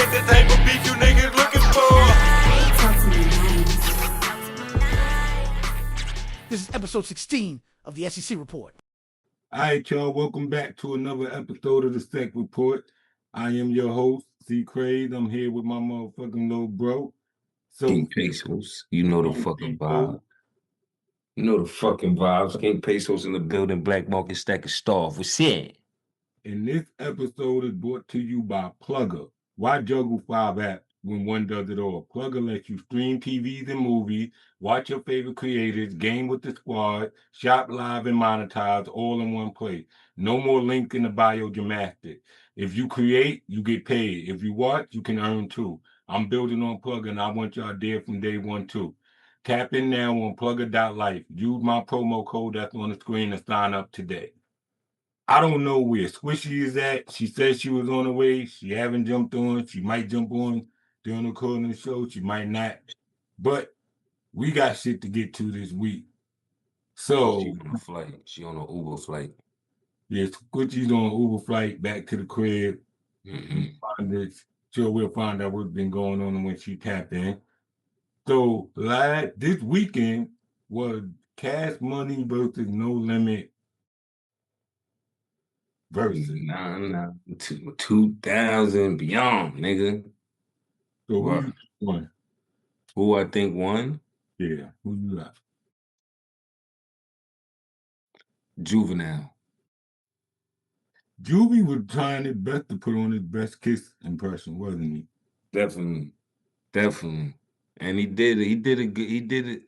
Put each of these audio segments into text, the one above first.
What the type of beef you niggas looking for? This is episode 16 of the SEC Report. All right, y'all. Welcome back to another episode of the SEC Report. I am your host, C. Craze. I'm here with my motherfucking little bro. King Pesos. You know the fucking vibe. You know the fucking vibes. King Pesos in the building. Black Market Stack of Starve. What's it? And this episode is brought to you by Plugger. Why juggle 5 apps when one does it all? Plugger lets you stream TVs and movies, watch your favorite creators, game with the squad, shop live and monetize all in one place. No more link in the bio gymnastics. If you create, you get paid. If you watch, you can earn too. I'm building on Plugger and I want y'all there from day one too. Tap in now on plugger.life. Use my promo code that's on the screen to sign up today. I don't know where Squishy is at. She said she was on the way. She haven't jumped on. She might jump on during the course of the show. She might not. But we got shit to get to this week. So She on a flight. She on an Uber flight. Yeah, Squishy's on an Uber flight back to the crib. Sure, we'll find out what's been going on when she tapped in. So this weekend was Cash Money versus No Limit versus. Nah. 2000 beyond, nigga. So who you won? Who I think won? Yeah, who you got? Juvenile. Juvie was trying his best to put on his best Kiss impression, wasn't he? Definitely. And he did it.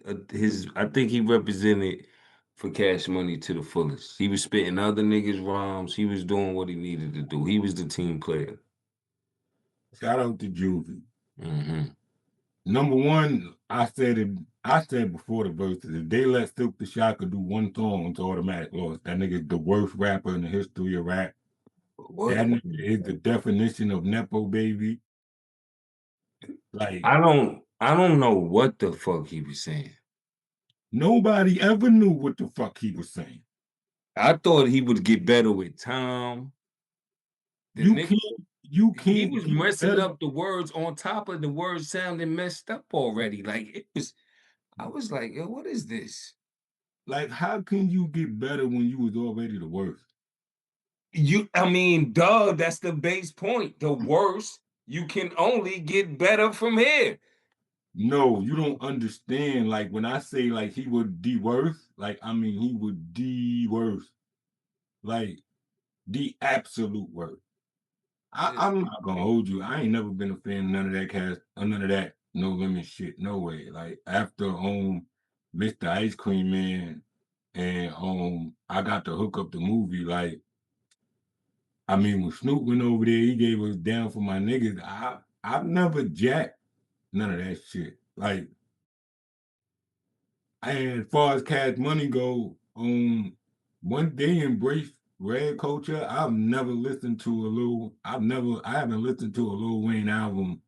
I think he represented for Cash Money to the fullest. He was spitting other niggas' rhymes. He was doing what he needed to do. He was the team player. Shout out to Juvie. Number one, I said before the verses, if they let Silk the Shocker do one song, it's automatic loss. That nigga's the worst rapper in the history of rap. What? That nigga is the definition of Nepo baby. Like I don't know what the fuck he was saying. Nobody ever knew what the fuck he was saying. I thought he would get better with time. You can't. He was messing up the words on top of the words sounding messed up already. Like I was like, yo, what is this? Like, how can you get better when you was already the worst? That's the base point. The worst, you can only get better from here. No, you don't understand. Like, when I say, like, he would the worst, like, I mean, he would the worst. Like, the absolute worst. I'm not gonna hold you. I ain't never been a fan of none of that cast, none of that No Limit shit. No way. Like, after Mr. Ice Cream Man and I got to hook up the movie, like, I mean, when Snoop went over there, he gave us Down for My Niggas. I've never jacked none of that shit. Like, and as far as Cash Money go, once they embrace red culture, I haven't listened to a Lil Wayne album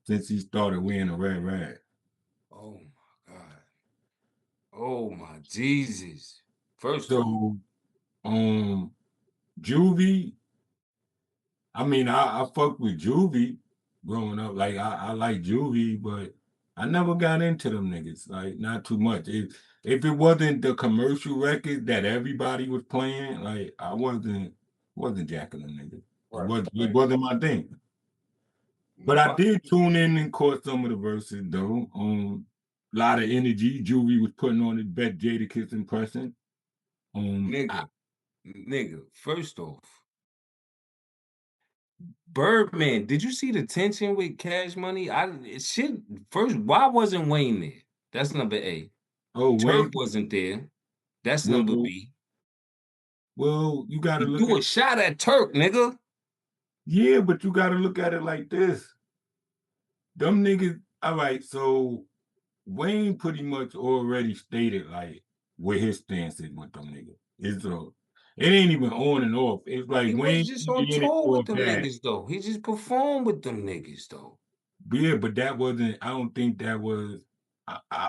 since he started wearing a red rag. Oh my God. Oh my Jesus. Juvie, I mean, I fucked with Juvie growing up. Like, I like Juvie, but I never got into them niggas. Like, not too much. If it wasn't the commercial record that everybody was playing, like, I wasn't jacking them niggas. It wasn't my thing. But I did tune in and caught some of the verses though. A lot of energy. Juvie was putting on his best Jadakiss impression. Nigga, first off, Birdman, did you see the tension with Cash Money? Why wasn't Wayne there? That's number A. Oh, Turk Wayne wasn't there. That's number B. Well, you gotta do a shot at Turk, nigga. Yeah, but you gotta look at it like this. Them niggas, all right, so Wayne pretty much already stated like where his stance is with them niggas. It ain't even on and off. It's like Wayne just on tour with them niggas though. He just performed with them niggas though. Yeah, but that wasn't. I don't think that was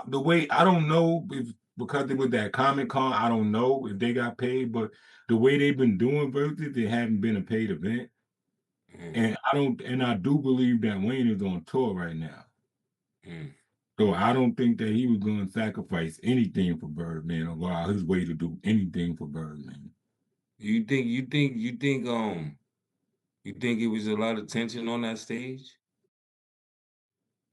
the way. I don't know if because it was that Comic-Con. I don't know if they got paid, but the way they've been doing verses, it hadn't been a paid event. And I do believe that Wayne is on tour right now. Mm. So I don't think that he was going to sacrifice anything for Birdman or go out his way to do anything for Birdman. You think it was a lot of tension on that stage?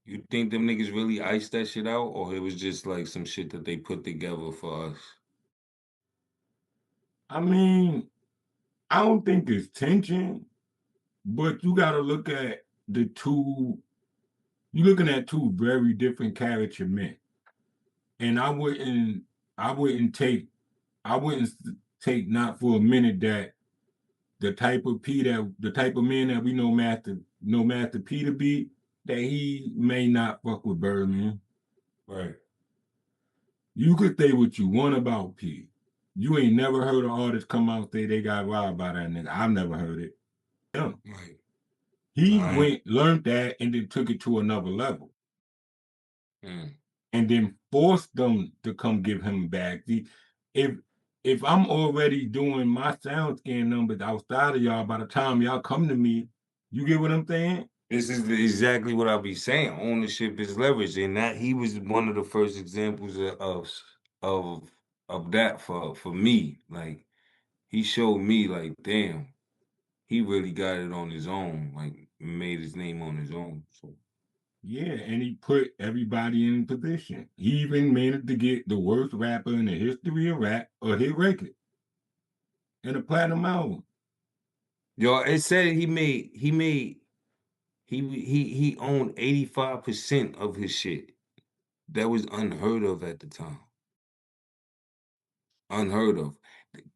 You think them niggas really iced that shit out, or it was just like some shit that they put together for us? I mean, I don't think it's tension, but you got to look at the two. You're looking at two very different character men, and I wouldn't take, I wouldn't take not for a minute that the type of man that we know Master P to be, that he may not fuck with Birdman. Right. You could say what you want about P. You ain't never heard an artist come out and say they got robbed by that nigga. I've never heard it. Yeah. Right. He Right. learned that, and then took it to another level. Mm. And then forced them to come give him back. See, if I'm already doing my sound scan numbers outside of y'all, by the time y'all come to me, you get what I'm saying? This is exactly what I be saying. Ownership is leverage, and that he was one of the first examples of of that for me. Like he showed me, like, damn, he really got it on his own. Like made his name on his own. So Yeah, and he put everybody in position. He even managed to get the worst rapper in the history of rap a hit record and a platinum album. yo, it said he owned 85% of his shit. That was unheard of at the time. Unheard of.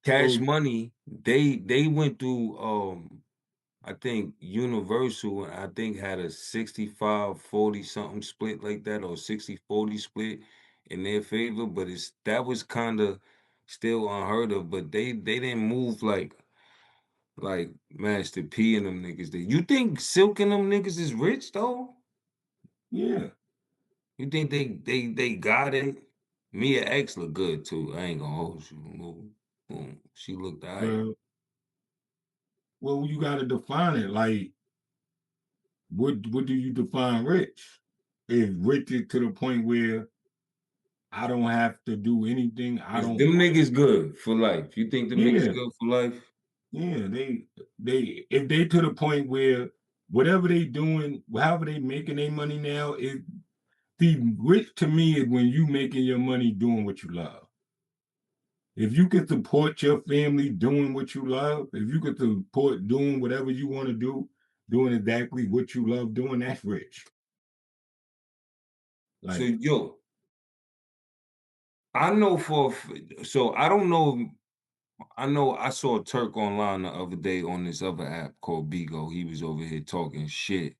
Cash So Money, they went through I think Universal, I think had a 65-40 something split like that, or 60-40 split in their favor, but that was kind of still unheard of. But they didn't move like Master P and them niggas did. You think Silk and them niggas is rich though? yeah, You think they got it? Mia X look good too. I ain't gonna hold you. She looked alright. well, you got to define it. Like, what do you define rich? Is rich is to the point where I don't have to do anything. I Is don't. them niggas good for life? You think them niggas Yeah, good for life? yeah. They if they to the point where whatever they doing, however they making their money now, is the rich to me is when you making your money doing what you love. If you can support your family doing what you love, if you can support doing whatever you want to do, doing exactly what you love doing, that's rich. So Like, yo, I know so I don't know. I know I saw Turk online the other day on this other app called Bigo. He was over here talking shit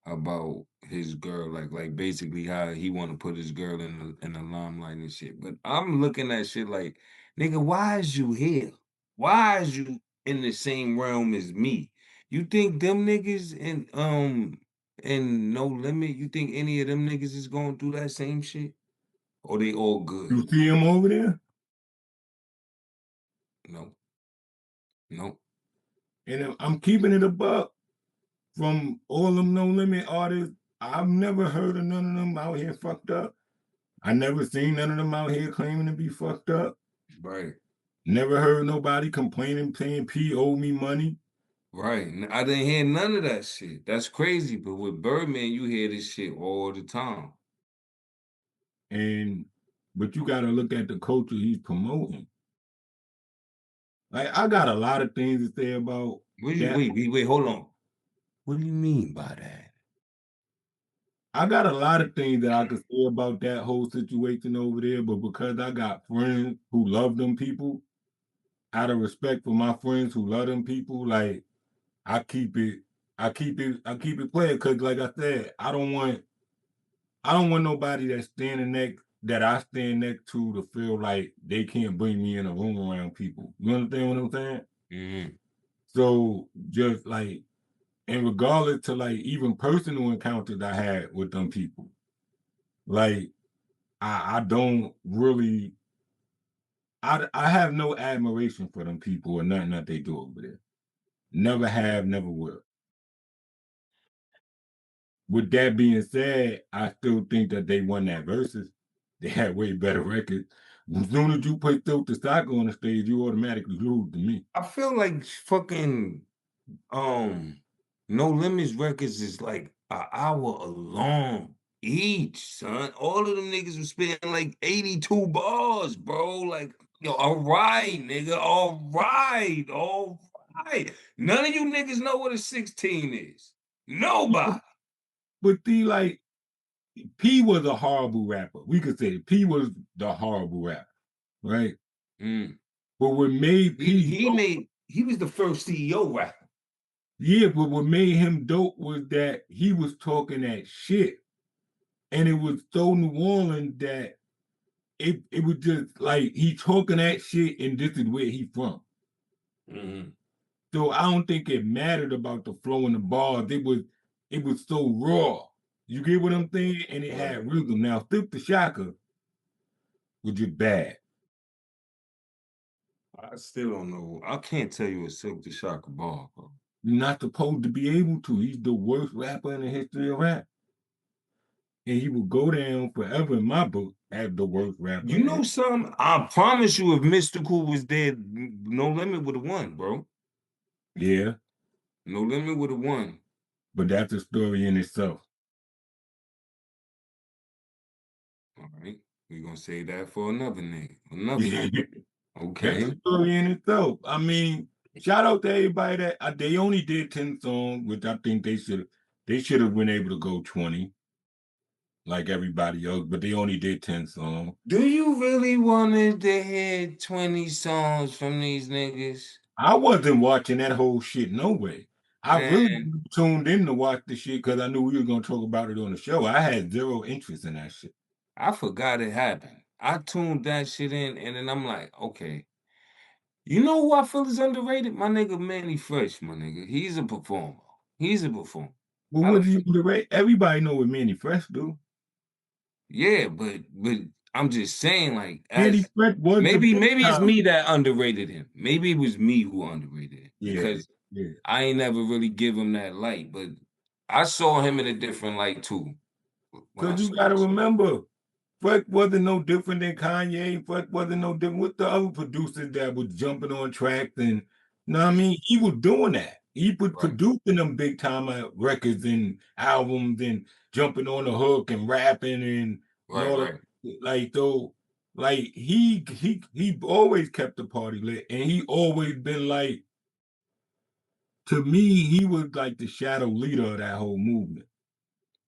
about his girl, like basically how he want to put his girl in the limelight and shit. But I'm looking at shit like, nigga, why is you here? Why is you in the same realm as me? You think them niggas and No Limit? You think any of them niggas is going through that same shit? Or they all good? you see him over there, No, no. and I'm keeping it a buck from all them No Limit artists. I've never heard of none of them out here fucked up. I never seen none of them out here claiming to be fucked up. Right. Never heard nobody complaining, saying P owe me money. Right. I didn't hear none of that shit. That's crazy. But with Birdman, you hear this shit all the time. And but you got to look at the culture he's promoting. Like, I got a lot of things to say about that. Wait, hold on. What do you mean by that? I got a lot of things that I could say about that whole situation over there, but because I got friends who love them people, out of respect for my friends who love them people, like, I keep it, I keep it playing. Cause like I said, I don't want nobody that I stand next to feel like they can't bring me in a room around people. You understand what I'm saying? Mm-hmm. So just like, and regardless to like even personal encounters I had with them people, like I don't really, I have no admiration for them people or nothing that they do over there. Never have, never will. with that being said, I still think that they won that versus. They had way better records. As soon as you put Silk Soccer on the stage, you automatically lose to me. I feel like fucking No Limits records is like an hour long each, son. All of them niggas was spitting like 82 bars, bro. Like, yo, all right, nigga, all right, all right. None of you niggas know what a 16 is. Nobody. But see, like, P was a horrible rapper. We could say P was the horrible rapper, right? Mm. But what made P He was the first CEO rapper. yeah, but what made him dope was that he was talking that shit. And it was so New Orleans that it was just like he talking that shit and this is where he from. Mm-hmm. So I don't think it mattered about the flow and the bars. It was so raw. You get what I'm saying? And it had rhythm. Now, Silk the Shocker was just bad. I still don't know. I can't tell you a Silk the Shocker bar, bro. You're not supposed to be able to. He's the worst rapper in the history of rap. And he will go down forever in my book as the worst rapper. You know something? I promise you, if Mystical was there, No Limit would have won, bro. Yeah. No Limit would have won. But that's a story in itself. All right. We're going to say that for another nigga. Another nigga. Okay. That's a story in itself. I mean, shout out to everybody that they only did 10 songs, which I think they should have been able to go 20 like everybody else, but they only did 10 songs. Do you really wanted to hear 20 songs from these niggas? I wasn't watching that whole shit no way. I really tuned in to watch the shit because I knew we were going to talk about it on the show. I had zero interest in that shit. I forgot it happened. I tuned that shit in, and then I'm like, okay. You know who I feel is underrated? My nigga Manny Fresh, my nigga. He's a performer. He's a performer. Well, what do you underrate? Everybody know what Manny Fresh do. Yeah, but I'm just saying, like, Manny Fresh was maybe it's me that underrated him. Maybe it was me who underrated him. Yeah, because yeah. I ain't never really give him that light, but I saw him in a different light too. Because you gotta remember, Fresh wasn't no different than Kanye. Fresh wasn't no different with the other producers that was jumping on tracks and you know what I mean? He was doing that. He was producing them big time records and albums and jumping on the hook and rapping and all that. Like though, like he always kept the party lit and he always been like, to me, he was like the shadow leader of that whole movement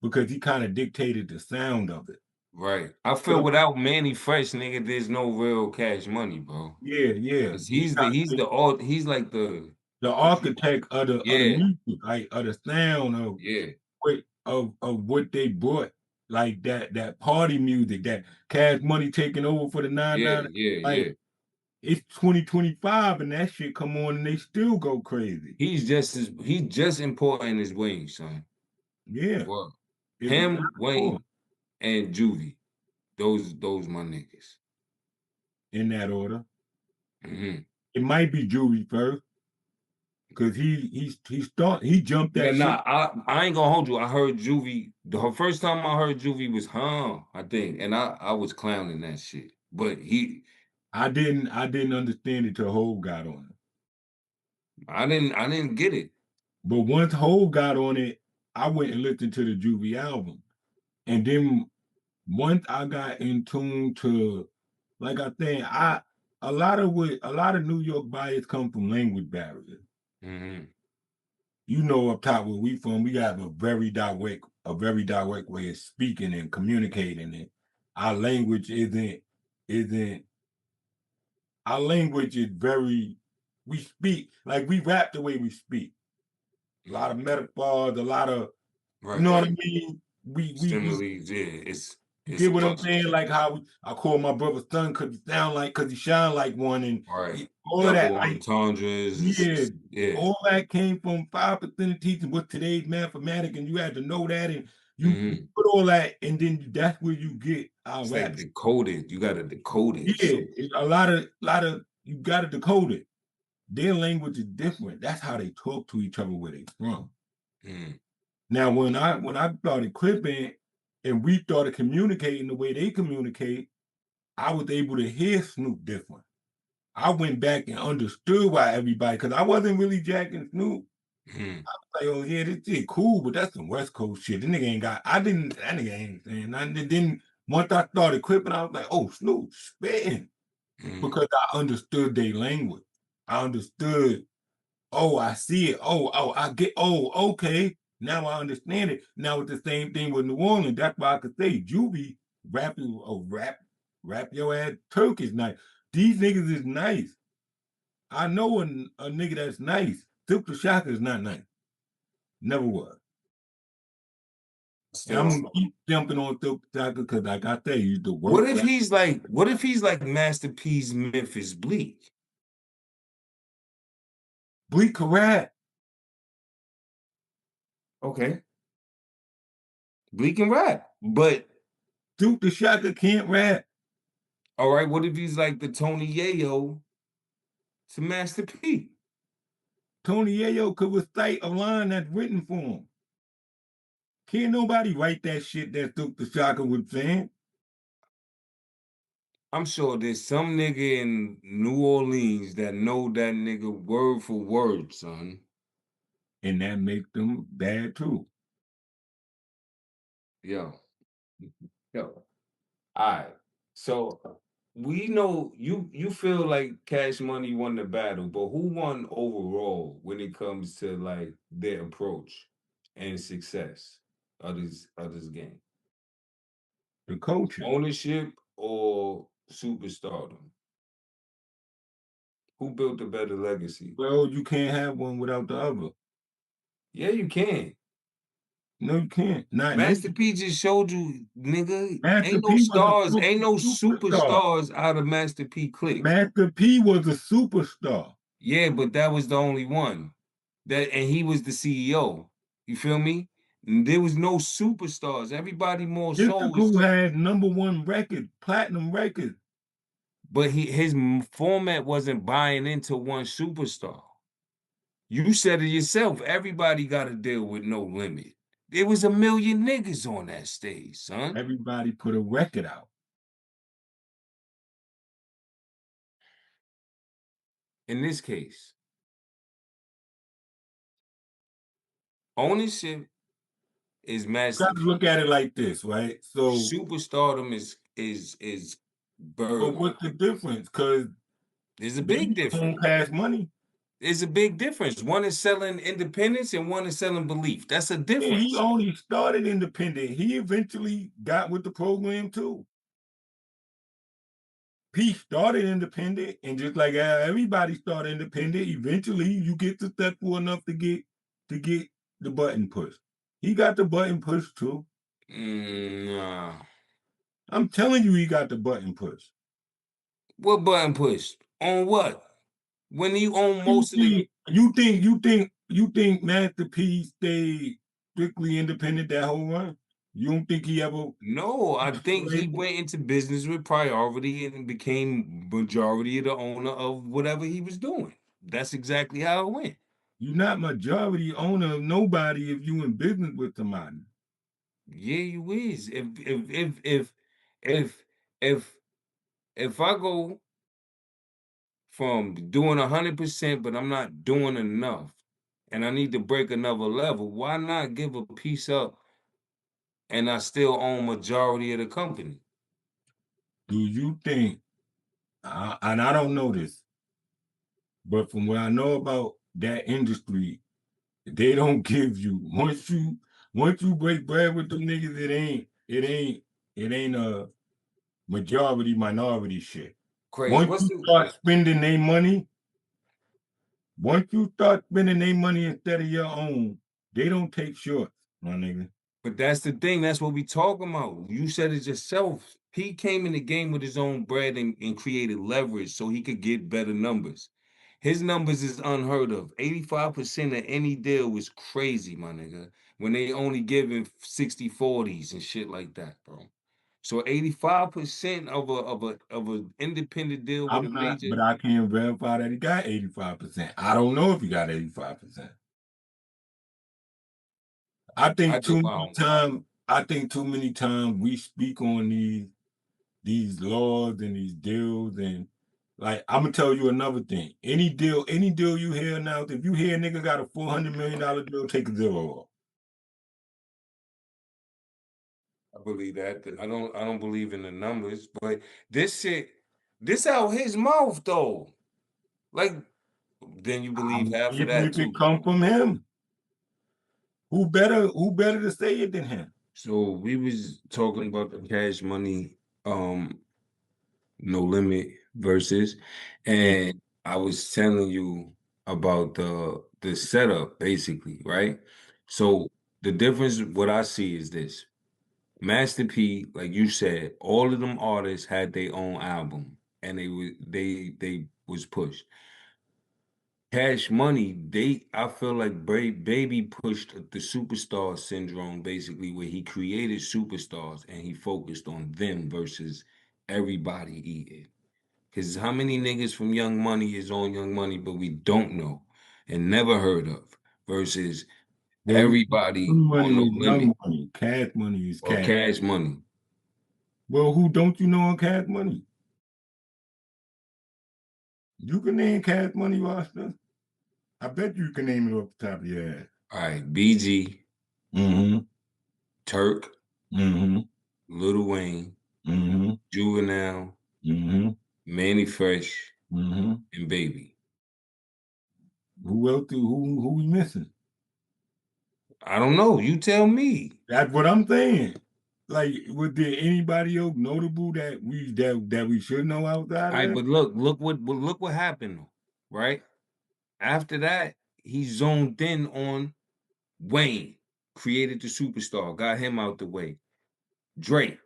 because he kind of dictated the sound of it. Right. I feel without Manny Fresh, nigga, there's no real Cash Money, bro. Yeah, yeah. He's like the architect of the music, like of the sound of what they brought, like that party music, that Cash Money taking over for the 9-9. Yeah. It's 2025 and that shit come on and they still go crazy. He's just important as Wayne, son. Yeah. Well, him, Wayne, and Juvie. Those my niggas. In that order. Mm-hmm. It might be Juvie first. Because he jumped that shit. I ain't gonna hold you. I heard Juvie. The first time I heard Juvie was I think. And I was clowning that shit. But I didn't understand it till Hov got on it. I didn't get it. But once Hov got on it, I went and listened to the Juvie album. And then once I got in tune to, like I think, a lot of New York bias come from language barriers. Mm-hmm. You know, up top where we from, we have a very direct way of speaking and communicating. And our language our language is very, we speak, like we rap the way we speak. A lot of metaphors, a lot of, you know what I mean? Similes, it's get what I'm saying? Like how I call my brother son because he shine like one and all of that. Entendres. All that came from 5% of teaching was today's mathematics, and you had to know that and you put all that, and then that's where you get our it's rap. like decoded. You gotta decode it. Yeah, a lot of you gotta decode it. Their language is different. That's how they talk to each other where they from. Now, when I started clipping and we started communicating the way they communicate, I was able to hear Snoop different. I went back and understood why everybody, because I wasn't really jacking Snoop. Mhm. Like, oh yeah, this shit cool, but that's some West Coast shit. The nigga ain't got. That nigga ain't saying nothing. And then once I started clipping, I was like, oh, Snoop spitting, Mhm. because I understood their language. I understood. Oh, I see it. I get. Oh, okay. Now I understand it. Now it's the same thing with New Orleans. That's why I could say Juvie rapping. Oh, rap your ass Turkish nice. These niggas is nice. I know a nigga that's nice. Silk the Shocker is not nice. Never was. And I'm gonna keep jumping on Silk the Shocker because, like I tell you, the worst. What if he's like Master P's Memphis Bleak? Bleak can rap. Okay. Bleak can rap, but Silk the Shocker can't rap. all right, what if he's like the Tony Yayo to Master P? Tony Yayo could recite a line that's written for him. Can't nobody write that shit that Silk the Shocker was saying. I'm sure there's some nigga in New Orleans that know that nigga word for word, son. And that makes them bad too. Yo. Yo. All right. So we know you feel like Cash Money won the battle, but who won overall when it comes to like their approach and success of this game? The coaching. Ownership or superstardom? Who built a better legacy? Well, you can't have one without the other. Yeah, you can. No, you can't. Not Master no. P just showed you, nigga, Master ain't no P was stars, a ain't no superstar. superstars out of Master P clique. Master P was a superstar. Yeah, but that was the only one. And he was the CEO. You feel me? There was no superstars. Everybody more so was, Mystical had #1 record, platinum record. but his format wasn't buying into one superstar. You said it yourself. Everybody got to deal with No Limit. There was a million niggas on that stage, son. Everybody put a record out. In this case, ownership is You Master got to P. look at it like this, right? So, Superstardom is but Bird. what's the difference? Because There's a they big don't difference. Cash Money. There's a big difference. One is selling independence and one is selling belief. That's a Yeah, difference. he only started independent. He eventually got with the program too. He started independent, and just like everybody started independent, eventually you get successful enough to get the button pushed. He got the button pushed too. Nah. I'm telling you, he got the button pushed. What button pushed? On what? When he owned most of the. You think Master P stayed strictly independent that whole run? You don't think he ever? No, I think he went into business with priority and became majority of the owner of whatever he was doing. That's exactly how it went. You're not majority owner of nobody if you in business with somebody. Yeah, you is. If if if I go from doing 100%, but I'm not doing enough, and I need to break another level, why not give a piece up and I still own majority of the company? Do you think? And I don't know this, but from what I know about that industry, they don't give you once you break bread with them niggas, it ain't a majority minority shit. Crazy. Once you start spending their money, once you start spending their money instead of your own, they don't take shorts, my nigga. But that's the thing. That's what we talking about. You said it yourself. He came in the game with his own bread and created leverage so he could get better numbers. His numbers is unheard of. 85% of any deal was crazy, my nigga. When they only giving 60-40s and shit like that, bro. So 85% of a independent deal with a major. But I can't verify that he got 85%. I don't know if he got 85%. I think I too do. many times. I think too many times we speak on these laws and these deals, and like I'm gonna tell you another thing. Any deal you hear now, if you hear a nigga got a $400 million deal, take a zero off. I believe that. I don't believe in the numbers, but this shit, this out his mouth though. Like, then you believe half of Even that if it too. come from him, who better to say it than him? So we was talking about the Cash Money, No Limit versus, and I was telling you about the setup basically, right? So the difference, what I see is this. Master P, like you said, all of them artists had their own album and they was pushed. Cash Money, I feel like Baby pushed the superstar syndrome basically, where he created superstars and he focused on them versus everybody eating. Because how many niggas from Young Money is on Young Money, but we don't know and never heard of, versus Well, everybody Young on Money No is Limit Young Money. Cash Money is or Cash. Cash Money. Well, who don't you know on Cash Money? You can name Cash Money, Rasta. I bet you can name it off the top of your head. All right, BG, Mm-hmm. Turk, Mm-hmm. Lil Wayne, Mm-hmm. Juvenile, Mm-hmm. Manny Fresh, Mm-hmm. and Baby. Who else? Who we missing? I don't know. You tell me. That's what I'm saying. Like, was there anybody else notable that we should know outside All of right, that? but look what happened, right? After that, he zoned in on Wayne, created the superstar, got him out the way. Drake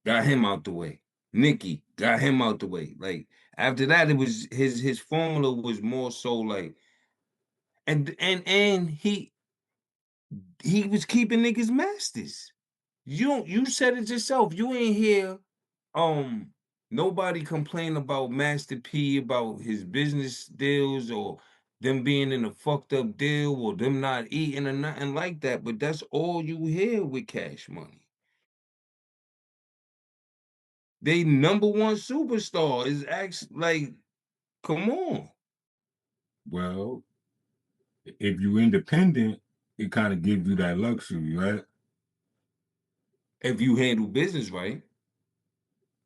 got him out the way. Nicki got him out the way. Like after that, it was his formula was more so like, and he was keeping niggas masters. You said it yourself. You ain't hear nobody complain about Master P about his business deals or them being in a fucked up deal or them not eating or nothing like that. But that's all you hear with Cash Money. They number one superstar is actually like, come on. Well, if you independent, it kind of gives you that luxury, right? If you handle business right.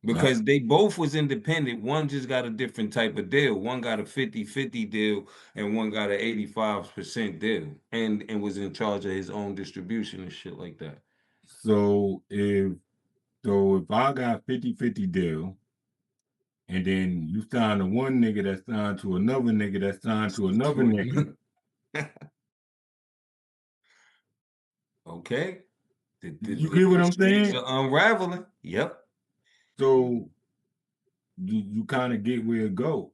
Because they both was independent. One just got a different type of deal. One got a 50-50 deal and one got an 85% deal and was in charge of his own distribution and shit like that. So if I got 50-50 deal, and then you sign to one nigga that signed to another nigga that signed to another nigga. Okay. You get what I'm streets saying? are unraveling. Yep. So you kind of get where it go.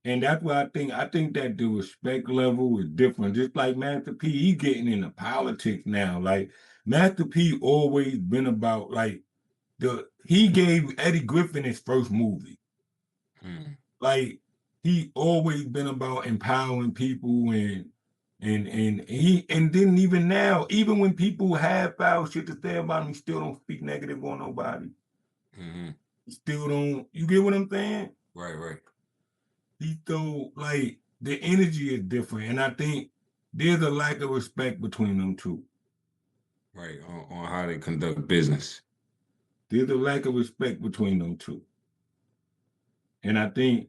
And that's why I think that the respect level is different. Just like Master P, he getting into politics now. Like Master P always been about like he gave Eddie Griffin his first movie. Like he always been about empowering people and then even now, even when people have foul shit to say about him, he still don't speak negative on nobody. He still don't. You get what I'm saying? Right. He still like the energy is different, and I think there's a lack of respect between them two. Right. On how they conduct business. There's a lack of respect between them two, and I think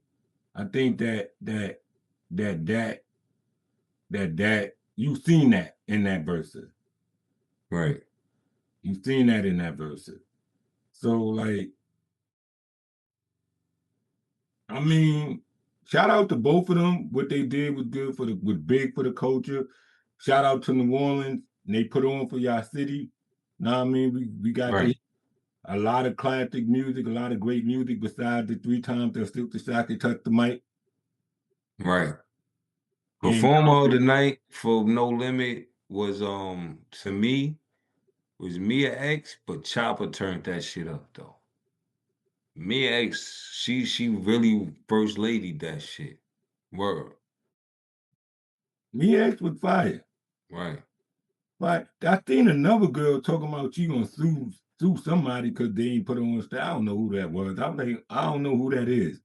that you've seen that in that versus. Right. You've seen that in that versus. So like, I mean, shout out to both of them. What they did was good was big for the culture. Shout out to New Orleans. And they put on for y'all city. Know what I mean? We got a lot of classic music, a lot of great music besides the 3 times that Silk the Shock touched the mic. Right. And Performer of the night for No Limit was to me was Mia X, but Chopper turned that shit up though. Mia X, she really first lady that shit. Word. Mia X was fire. Right. Like I seen another girl talking about she gonna sue somebody because they ain't put her on stage. I don't know who that was. I'm like, I don't know who that is.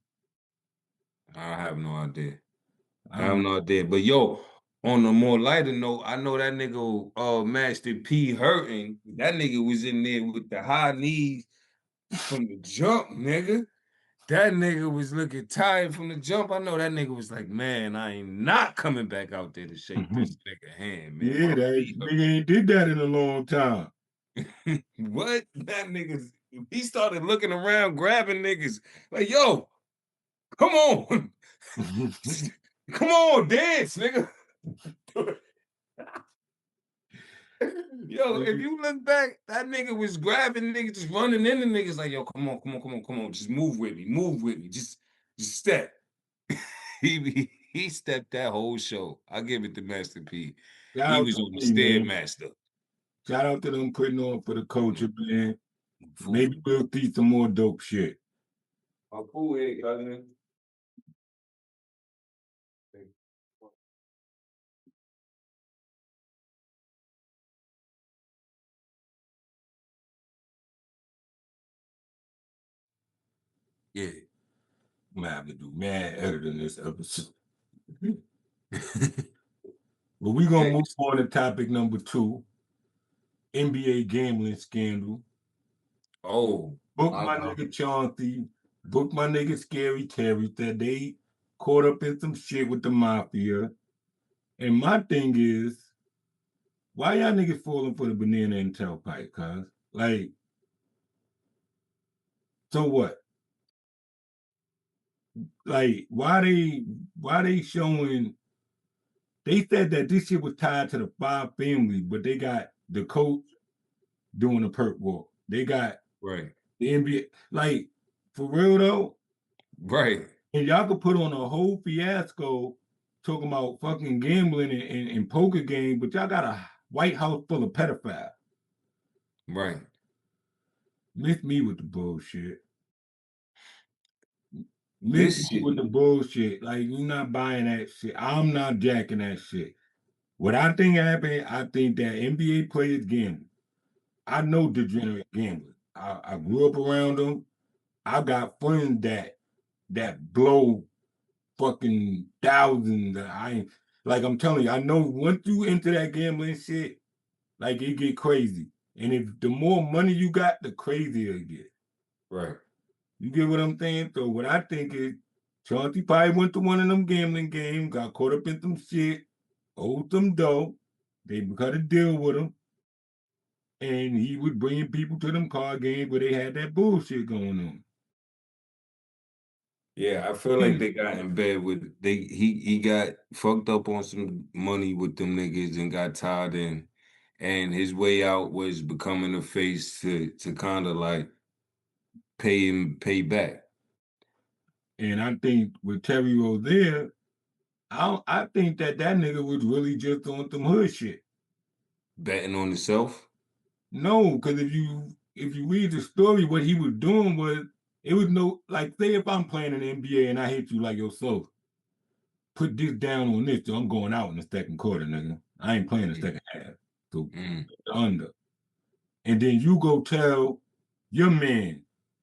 I have no idea. I I have don't. no idea. But yo, on a more lighter note, I know that nigga Master P hurting. That nigga was in there with the high knees from the jump, nigga. That nigga was looking tired from the jump. I know that nigga was like, man, I ain't not coming back out there to shake this nigga hand, man. Yeah, My that feet nigga ain't did that in a long time. hurt. What? That nigga, he started looking around, grabbing niggas. Like, yo, come on. Come on, dance, nigga. Yo, if you look back, that nigga was grabbing niggas, just running into niggas like, yo, come on, come on, come on, come on. Just move with me. Just step. He stepped that whole show. I give it to Master P. Shout He out was to on the me, man. Stairmaster. Shout out to them putting on for the culture, man. Fool. Maybe we'll see some more dope shit. My fool head, cousin. Yeah. I'm gonna have to do mad editing this episode. But we gonna move on to topic number 2. NBA gambling scandal. Oh, Book my nigga Chauncey. Book my nigga Scary Terry said they caught up in some shit with the mafia. And my thing is, why y'all niggas falling for the banana and tailpipe, cuz? Like, so what? Like, why they showing they said that this shit was tied to the 5 family, but they got the coach doing a perk walk. They got right. the NBA. Like, for real though, Right. and y'all could put on a whole fiasco talking about fucking gambling and poker game, but y'all got a White House full of pedophiles. Right. Miss me with the bullshit. This Miss me shit. with the bullshit. Like, you're not buying that shit. I'm not jacking that shit. What I think happened, I think that NBA players gamble. I know degenerate gambling. I grew up around them. I got friends that blow fucking thousands. I ain't like I'm telling you, I know once you into that gambling shit, like it get crazy. And if the more money you got, the crazier it get. Right. You get what I'm saying? So what I think is Chauncey probably went to one of them gambling games, got caught up in some shit, owed some dough. They cut a deal with him. And he was bringing people to them card games where they had that bullshit going on. Yeah, I feel like they got in bed with he got fucked up on some money with them niggas and got tied in. And his way out was becoming a face to kind of like pay back. And I think with Terry Rozier, I think that nigga was really just on some hood shit. Betting on himself. No, because if you read the story, what he was doing was it was no like say if I'm playing in the NBA and I hit you like yourself, put this down on this, so I'm going out in the second quarter, nigga. I ain't playing the second half. So the under. And then you go tell your man.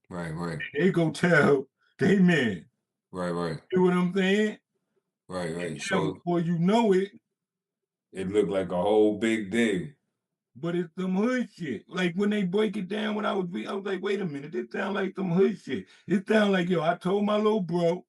Right. They go tell they man. Right. You know what I'm saying? Right. So before you know it, it looked like a whole big thing. but it's some hood shit. Like when they break it down, I was like, wait a minute, this sound like some hood shit. It sound like, yo, I told my little bro,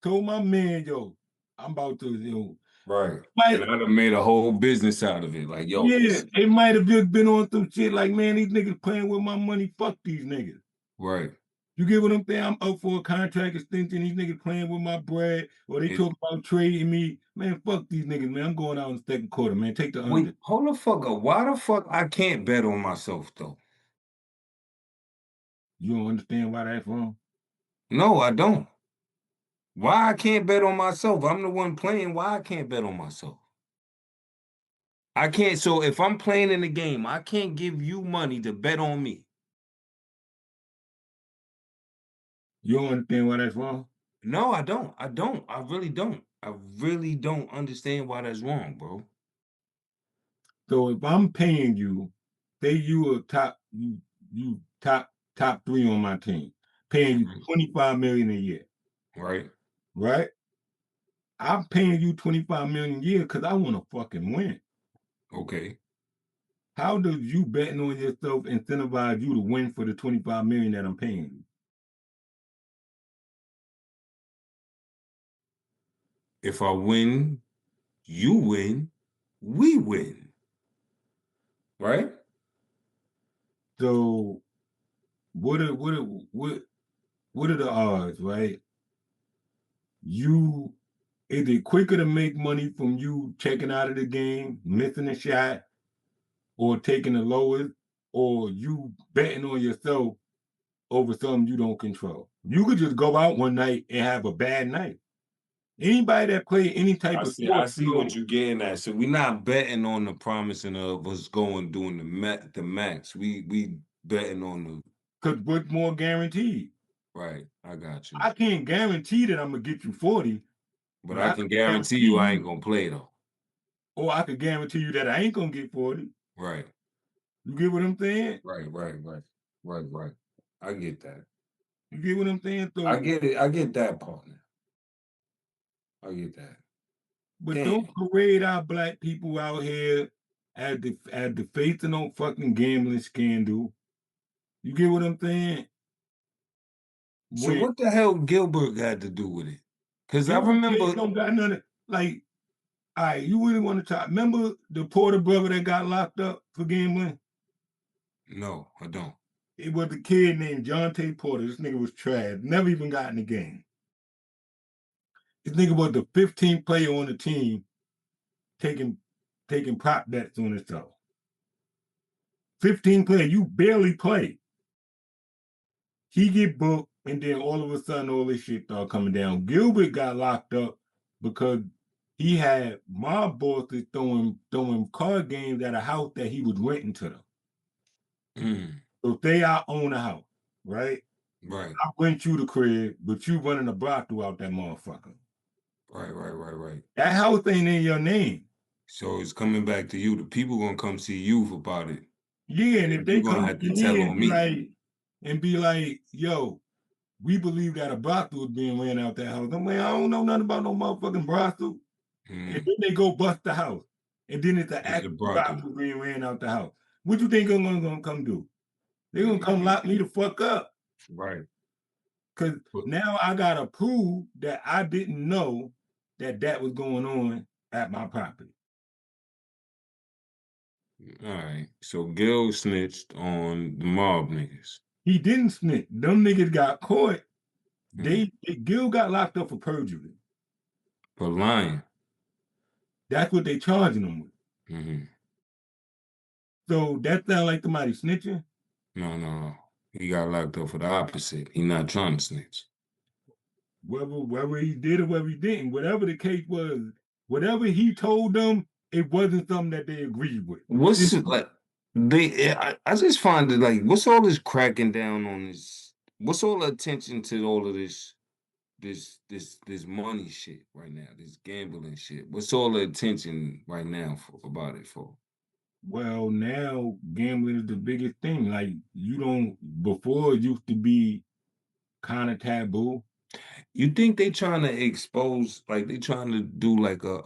told my man, yo, I'm about to, Right. And I'd have made a whole business out of it. Like, yo, yeah, it might have just been on some shit like, man, these niggas playing with my money. Fuck these niggas. Right. You get what I'm saying? I'm up for a contract extension. These niggas playing with my bread, or they talk about trading me. Man, fuck these niggas, man. I'm going out in the second quarter, man. Take the under. Wait, hold the fuck up. Why the fuck I can't bet on myself though? You don't understand why that's wrong? No, I don't. Why I can't bet on myself? I'm the one playing. Why I can't bet on myself? I can't. So if I'm playing in the game, I can't give you money to bet on me. You don't understand why that's wrong? No, I don't. I really don't. I really don't understand why that's wrong, bro. So if I'm paying you, say you a top you top 3 on my team, paying you $25 million a year, Right. right? I'm paying you $25 million a year because I want to fucking win. Okay. How does you betting on yourself incentivize you to win for the $25 million that I'm paying you? If I win, you win, we win. Right? So what are the odds, right? Is it quicker to make money from you checking out of the game, missing a shot, or taking the lowest, or you betting on yourself over something you don't control? You could just go out one night and have a bad night. Anybody that play any type I of see sport, what you're getting at. So we're not betting on the promising of us doing the max. We betting on the because what's more guaranteed? right. I got you. I can't guarantee that I'm gonna get you 40, But but I I can can guarantee you I ain't gonna play though. or I could guarantee you that I ain't gonna get 40. Right. You get what I'm saying? Right. I get that. You get what I'm saying? So, I get it. I get that, partner. I get that. but Damn. don't parade our black people out here at the face of no fucking gambling scandal. You get what I'm saying? So When what the hell Gilbert had to do with it? Because I Gilbert Gates remember don't got nothing. Like, all right, you really want to talk? Remember the Porter brother that got locked up for gambling? no, I don't. It was a kid named Jonte Porter. This nigga was trash. Never even got in the game. This nigga was the 15th player on the team taking prop bets on himself. 15 player, you barely play. He get booked, and then all of a sudden, all this shit started coming down. Gilbert got locked up because he had mob bosses throwing card games at a house that he was renting to them. Mm, So say I own a house, right? right. I rent you the crib, but you running a brothel out that motherfucker. Right. That house ain't in your name. So it's coming back to you. The people gonna come see you about it. Yeah, and if they You're gonna come have to to tell me on me. and be like, yo, we believe that a brothel is being ran out that house. I'm like, I don't know nothing about no motherfucking brothel. And then they go bust the house. And then it's an It's a actual brothel. brothel being ran out the house. What you think I'm gonna come do? They're gonna come lock me the fuck up. Right. Because now I gotta prove that I didn't know that was going on at my property. All right. So Gil snitched on the mob niggas. He didn't snitch. Them niggas got caught. Gil got locked up for perjury. For lying. That's what they charging him with. Mm-hmm. So that sound like somebody snitching? No. He got locked up for the opposite. He not trying to snitch. Whether he did or whether he didn't, whatever the case was, whatever he told them, it wasn't something that they agreed with. What's it like? I just find it like, what's all this cracking down on this? What's all the attention to all of this money shit right now? This gambling shit. What's all the attention right now about it for? Well, now gambling is the biggest thing. Like before it used to be kind of taboo. You think they trying to expose, like they trying to do like a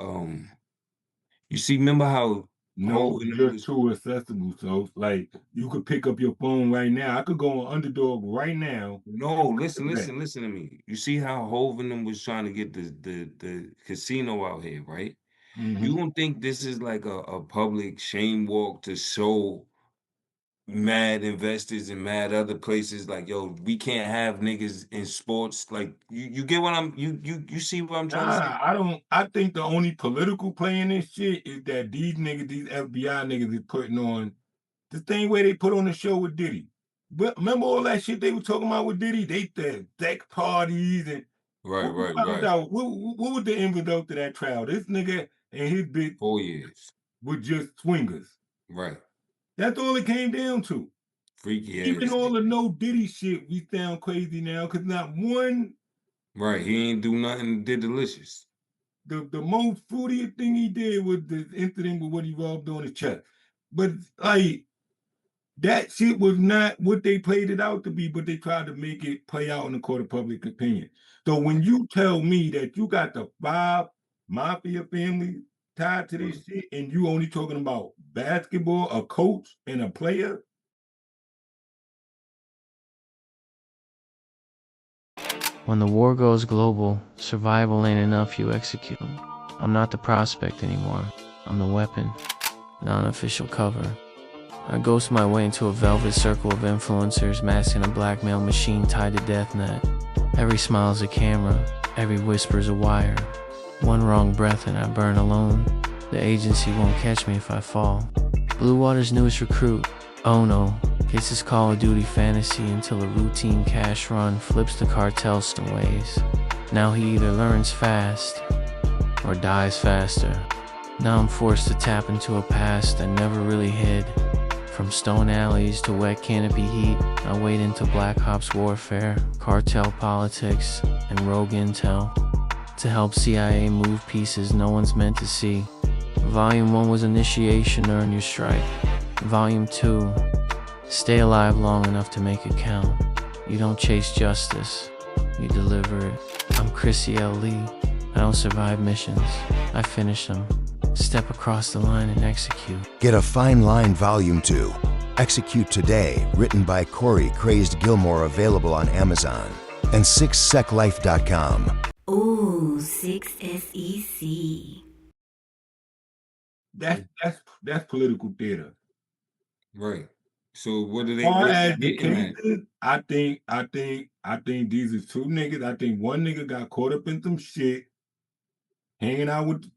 you see, remember how No, it's just too accessible. So like you could pick up your phone right now. I could go on Underdog right now. No, listen to me. You see how Hov and them was trying to get the casino out here, right? Mm-hmm. You don't think this is like a public shame walk to show mad investors and mad other places like, yo, we can't have niggas in sports. Like you get what you see what I'm trying to say? I don't. I think the only political play in this shit is that these niggas, these FBI niggas, is putting on the thing where they put on the show with Diddy. But remember all that shit they were talking about with Diddy? They the sex parties and Right. What was the end result to that trial? This nigga and his bitch 4 years. were just swingers. Right. That's all it came down to. Freaky ass. Even all the no Diddy shit, we sound crazy now because not one. Right. He ain't do nothing, did delicious. the most fruitiest thing he did was the incident with what he rubbed on his chest. But like that shit was not what they played it out to be, but they tried to make it play out in the court of public opinion. So when you tell me that you got the 5 mafia families tied to this shit, and you only talking about basketball, a coach, and a player. When the war goes global, survival ain't enough, you execute 'em. I'm not the prospect anymore. I'm the weapon, non-official cover. I ghost my way into a velvet circle of influencers masking a blackmail machine tied to death net. Every smile's a camera, every whisper's a wire. One wrong breath and I burn alone. The agency won't catch me if I fall. Blue Water's newest recruit, oh no, gets his Call of Duty fantasy until a routine cash run flips the cartel some ways. Now he either learns fast or dies faster. Now I'm forced to tap into a past I never really hid. From stone alleys to wet canopy heat, I wade into Black Ops warfare, cartel politics, and rogue intel to help CIA move pieces no one's meant to see. Volume 1 was initiation, earn your strike. Volume 2, stay alive long enough to make it count. You don't chase justice, you deliver it. I'm Chrissy L. Lee. I don't survive missions, I finish them. Step across the line and execute. Get A Fine Line Volume 2. Execute Today, written by Corey Crazed Gilmore, available on Amazon and 6seclife.com. Ooh, 6SEC. That's political theater. Right. So what do they Far what as they the getting at? cases, I think these are 2 niggas. I think one nigga got caught up in some shit, hanging out with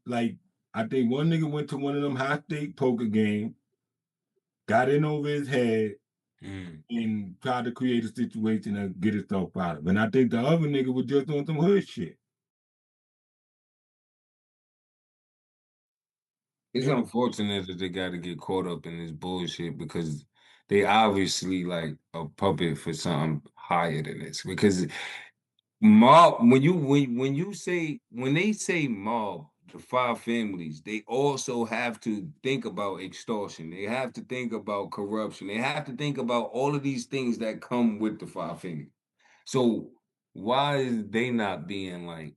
I think one nigga went to one of them high stake poker games, got in over his head, and tried to create a situation to get himself out of it. And I think the other nigga was just on some hood shit. It's unfortunate that they got to get caught up in this bullshit because they obviously like a puppet for something higher than this. Because mob, when they say mob, the 5 families, they also have to think about extortion. They have to think about corruption. They have to think about all of these things that come with the 5 families. So why is they not being like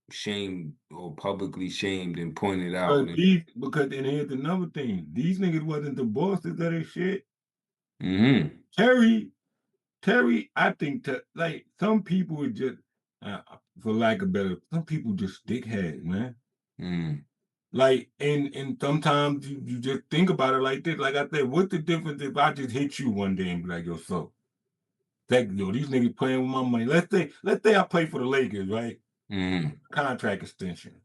shamed or publicly shamed and pointed out? Because then here's another thing. These niggas wasn't the bosses of their shit. Mm-hmm. Terry, I think like some people are just, for lack of better, some people just dickheads, man. Like, and sometimes you just think about it like this. Like I said, what's the difference if I just hit you one day and be like, yo, so, these niggas playing with my money. Let's say I play for the Lakers, right? Contract extension,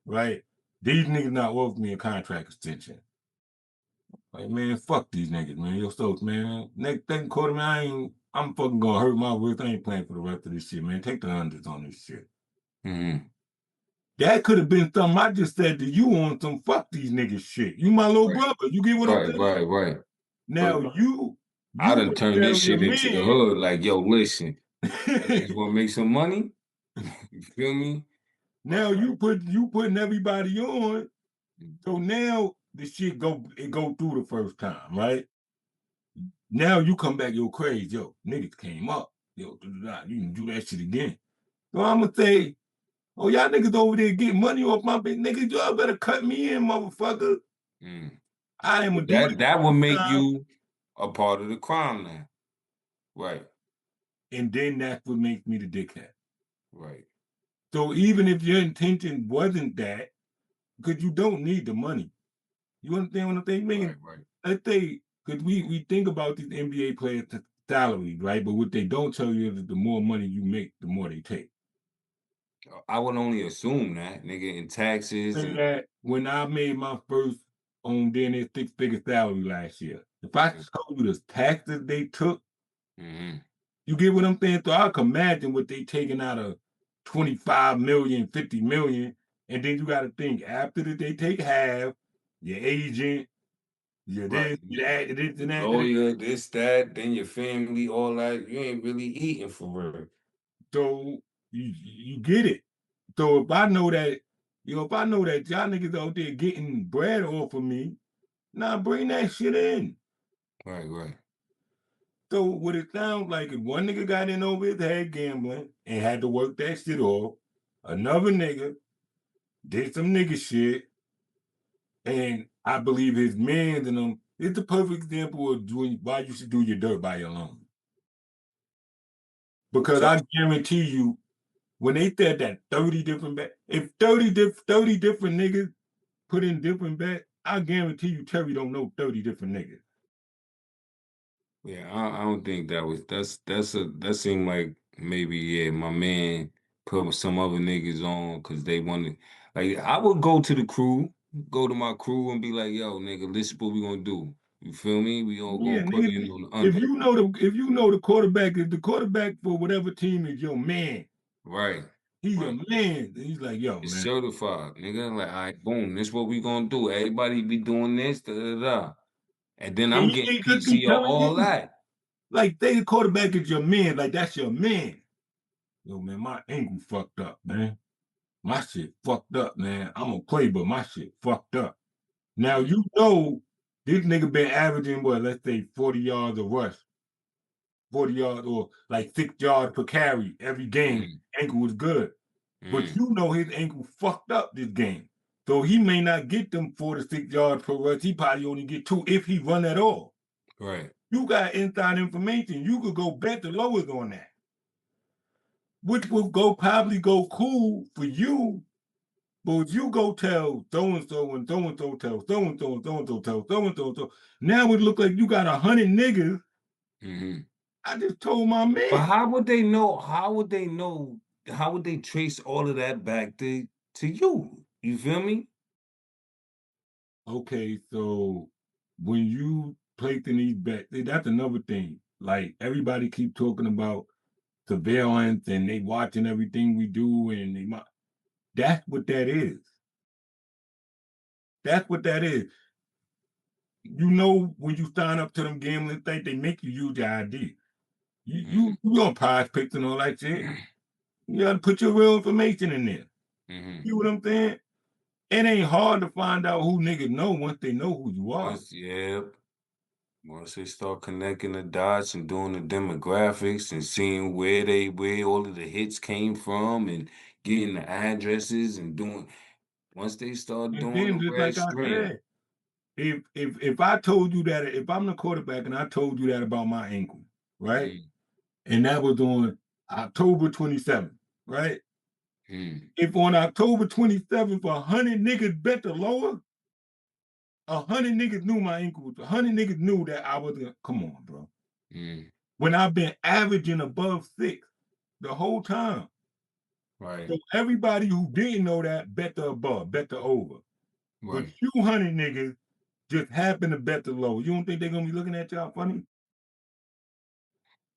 right? These niggas not worth me a contract extension. Like, man, fuck these niggas, man. Yo, so, man, next second quarter, man, I'm fucking gonna hurt my wrist. I ain't playing for the rest of this shit, man. Take the unders on this shit. That could have been something I just said to you on some fuck these niggas shit. You my little brother. You get what I'm saying? Right. Now But you I done turned this tell shit your into the man- hood. Like, yo, listen, you guys want to make some money? You feel me? Now you putting everybody on. So now the shit go through the first time, right? Now you come back, yo, crazy, yo, niggas came up, yo, you can do that shit again. So I'm gonna say, oh, y'all niggas over there getting money off my bitch, niggas, y'all better cut me in, motherfucker. I am a That will make you a part of the crime now. Right. And then that's what makes me the dickhead. Right. So even if your intention wasn't that, because you don't need the money. You understand what I'm saying? Right. Let's say, because we think about these NBA players' salaries, right? But what they don't tell you is that the more money you make, the more they take. I would only assume that, nigga, in taxes. Say that when I made my first on DNA 6-figure salary last year, if I told you the taxes they took, you get what I'm saying? So I can imagine what they taking out of 25 million, 50 million, and then you got to think after that they take half, your agent, your this, your that, this and that. Lawyer, this, that, then your family, all that. You ain't really eating for real. So you get it. So if I know that, if I know that y'all niggas out there getting bread off of me, nah, bring that shit in. Right. So what it sounds like, if one nigga got in over his head gambling and had to work that shit off, another nigga did some nigga shit, and I believe his mans and them. It's the perfect example of why you should do your dirt by your own. Because I guarantee you, when they said that 30 different bets, if 30 different niggas put in different bets, I guarantee you Terry don't know 30 different niggas. Yeah, I don't think that seemed like maybe my man put some other niggas on because they wanted, like, I would go to my crew and be like, yo, nigga, listen what we gonna do. You feel me? We all Yeah, gonna put nigga, in on the if under. you know the quarterback, if the quarterback for whatever team is your man, Right. he's Right. your man. And he's like, yo, It's man. certified, nigga. Like, all right, boom, this what we gonna do. Everybody be doing this, da da da. And then I'm And getting he just be PC of telling all you, that. like, say the quarterback is your man, like that's your man. Yo, man, my ankle fucked up, man. My shit fucked up, man. I'm gonna play, but my shit fucked up. Now you know this nigga been averaging what, let's say 40 yards a rush, 40 yards or like 6 yards per carry every game. Ankle was good. But you know his ankle fucked up this game. So he may not get them 4 to 6 yards per rush. He probably only get 2 if he run at all. Right. You got inside information. You could go bet the lowest on that. Which will probably go cool for you. But if you go tell so-and-so and so-and-so tell so-and-so and so-and-so tell so-and-so, now it look like you got 100 niggas. I just told my man. But how would they know? How would they know? How would they trace all of that back to you? You feel me? Okay, so when you placing these bets, that's another thing. Like everybody keep talking about surveillance and they watching everything we do, and that's what that is. That's what that is. You know, when you sign up to them gambling things, they make you use your ID. You on Prize Picks and all that shit. You gotta put your real information in there. You know what I'm saying? It ain't hard to find out who niggas know once they know who you are. Once they start connecting the dots and doing the demographics and seeing where all of the hits came from and getting the addresses and once they start And doing then the just red like I string. said, if I told you that, if I'm the quarterback and I told you that about my ankle, right? And that was on October 27th, right? If on October 27th, 100 niggas bet the lower, 100 niggas knew my ankle. 100 niggas knew that I was gonna come on, bro. When I've been averaging above 6 the whole time. Right. So everybody who didn't know that bet the above, bet the over. But Right. 200 niggas just happen to bet the low. You don't think they're gonna be looking at y'all funny?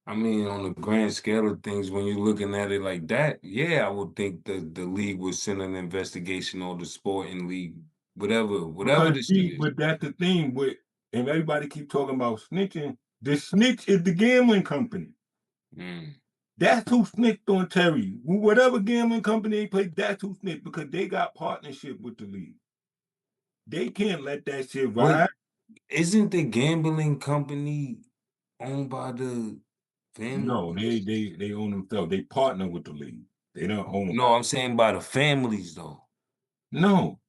I mean, on the grand scale of things, when you're looking at it like that, yeah, I would think the league would send an investigation or the sporting league, whatever Because the shit is. but that's the thing with, and everybody keep talking about snitching. The snitch is the gambling company. That's who snitched on Terry. Whatever gambling company they play, that's who snitched because they got partnership with the league. They can't let that shit ride. Wait, isn't the gambling company owned by the family? No, they own themselves. They partner with the league. They don't own. No, I'm saying by the families though. No,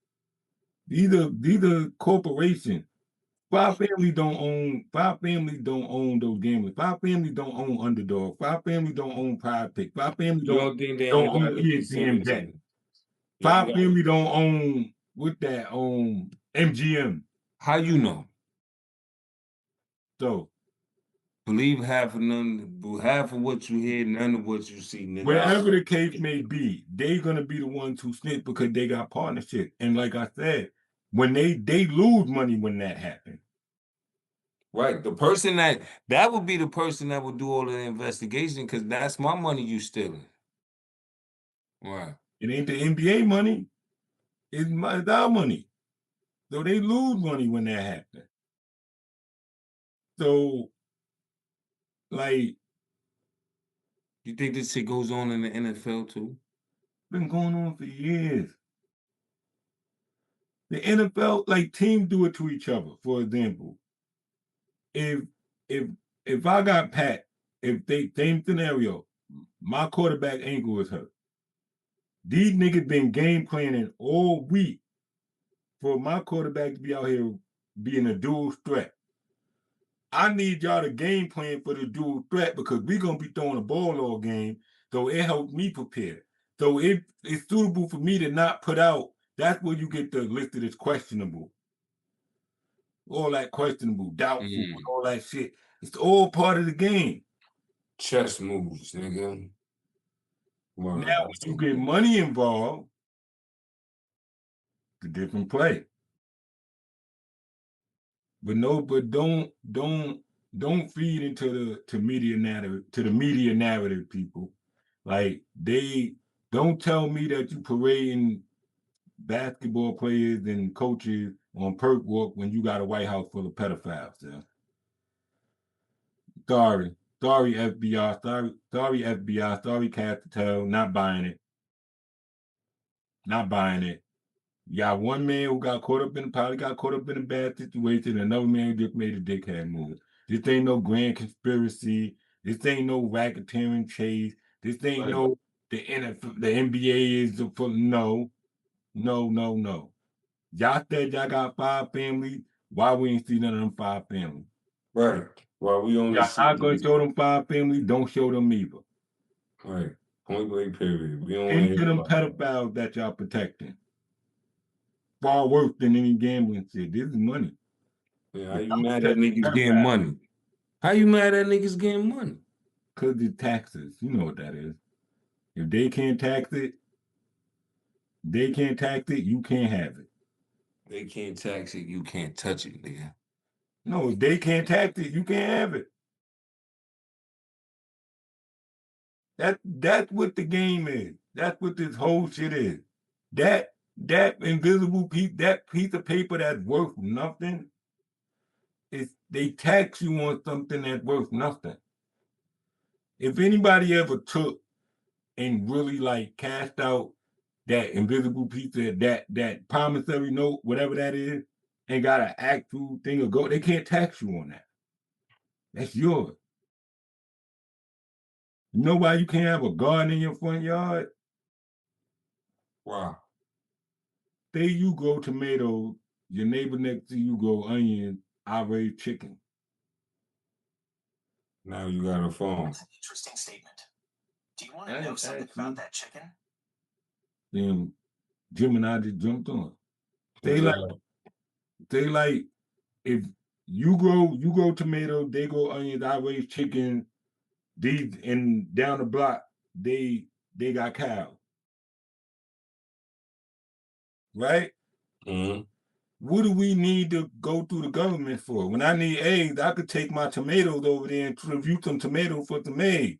these are corporations. Five families don't own. Five families don't own those gamblers. Five families don't own Underdog. Five families don't own Pride Pick. Five families You don't think they don't don't got own a ESPN percentage Bet. in it? Five families don't own MGM. How you know? So Believe half of what you hear, none of what you see, nigga. wherever the case may be, they're gonna be the ones who snitch because they got partnership. And like I said, when they lose money when that happens. Right. The person that would be the person that would do all of the investigation because that's my money you stealing. Right. It ain't the NBA money. It's our money. So they lose money when that happens. So, like, You think this shit goes on in the NFL too? Been going on for years. The NFL, like teams do it to each other. For example, if if if I got Pat, if they same scenario, my quarterback ankle is hurt. These niggas been game planning all week for my quarterback to be out here being a dual threat. I need y'all to game plan for the dual threat because we're gonna be throwing a ball all game, so it helps me prepare. So if it's suitable for me to not put out, that's where you get the listed as questionable. All that questionable, doubtful, all that shit. It's all part of the game. Chess moves, nigga. Now, when you get money involved, it's a different play. But don't feed into the media narrative, people. Like they don't tell me that you parading basketball players and coaches on perk walk when you got a White House full of pedophiles. Yeah. Sorry FBI, sorry FBI, sorry Capital, not buying it. Not buying it. You got one man who probably got caught up in a bad situation, another man who just made a dickhead move. This ain't no grand conspiracy. This ain't no racketeering chase. This ain't no the NBA is the full. No. Y'all said y'all got 5 families. Why we ain't see none of them 5 families? Right. Well, we only Y'all not gonna show them 5 families. Don't show them either. Right. Point blank period. We don't Into them pedophiles that y'all protecting. Far worse than any gambling shit. This is money. Yeah, how you mad at niggas getting money? How you mad at niggas getting money? Because the taxes. You know what that is. If they can't tax it, you can't have it. They can't tax it, you can't touch it, nigga. No, if they can't tax it, you can't have it. That's what the game is. That's what this whole shit is. That invisible piece, that piece of paper that's worth nothing, they tax you on something that's worth nothing. If anybody ever took and really like cashed out that invisible piece of that promissory note, whatever that is, and got an actual thing of gold, they can't tax you on that. That's yours. You know why you can't have a garden in your front yard? Wow. Say you grow tomatoes, your neighbor next to you grow onions, I raise chicken. Now you got a phone. That's an interesting statement. Do you want to know something about that chicken? Then Jim and I just jumped on. They like if you grow tomatoes, they grow onions, I raise chicken. These and down the block, they got cows. Right? Mm-hmm. What do we need to go through the government for? When I need eggs, I could take my tomatoes over there and tribute some tomatoes for some eggs.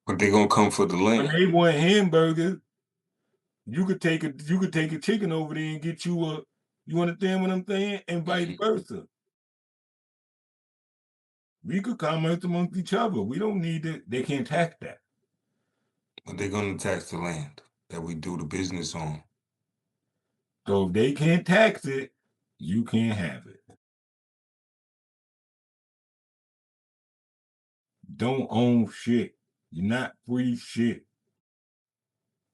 But they're gonna come for the land. When they want hamburgers, you could take a chicken over there and get you understand what I'm saying? And vice versa. We could commerce amongst each other. We don't need it. They can't tax that. But they're gonna tax the land that we do the business on. So if they can't tax it, you can't have it. Don't own shit. You're not free shit.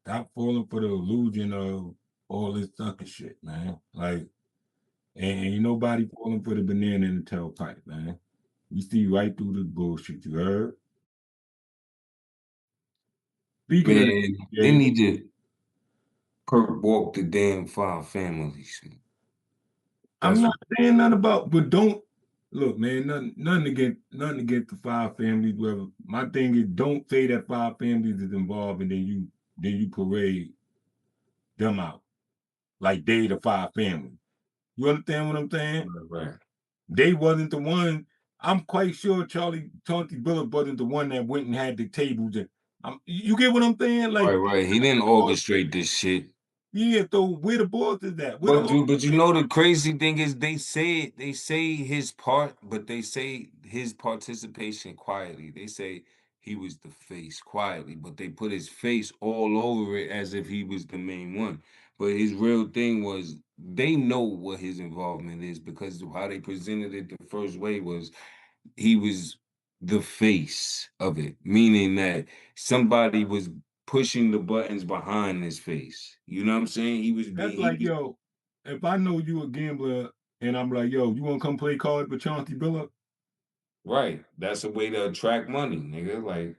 Stop falling for the illusion of all this sucker shit, man. Like, ain't nobody falling for the banana in the tailpipe, man. You see right through the bullshit, you heard? Speaking of Man, they need to perk walk the damn 5 families. I'm not saying nothing about, but don't look, man. Nothing against the 5 families. Whatever. My thing is, don't say that 5 families is involved, and then you parade them out like they the 5 families. You understand what I'm saying? Right. They wasn't the one. I'm quite sure Chauncey Billups wasn't the one that went and had the tables. You get what I'm saying? Like, right. He didn't orchestrate this shit. Yeah, so where the boss is at? But you know the crazy thing is they say his part, but they say his participation quietly. They say he was the face quietly, but they put his face all over it as if he was the main one. But his real thing was they know what his involvement is because how they presented it the first way was he was the face of it, meaning that somebody was pushing the buttons behind his face. You know what I'm saying? He was That's being like, yo, if I know you a gambler and I'm like, yo, you want to come play cards with Chauncey Billups? right. That's a way to attract money, nigga. Like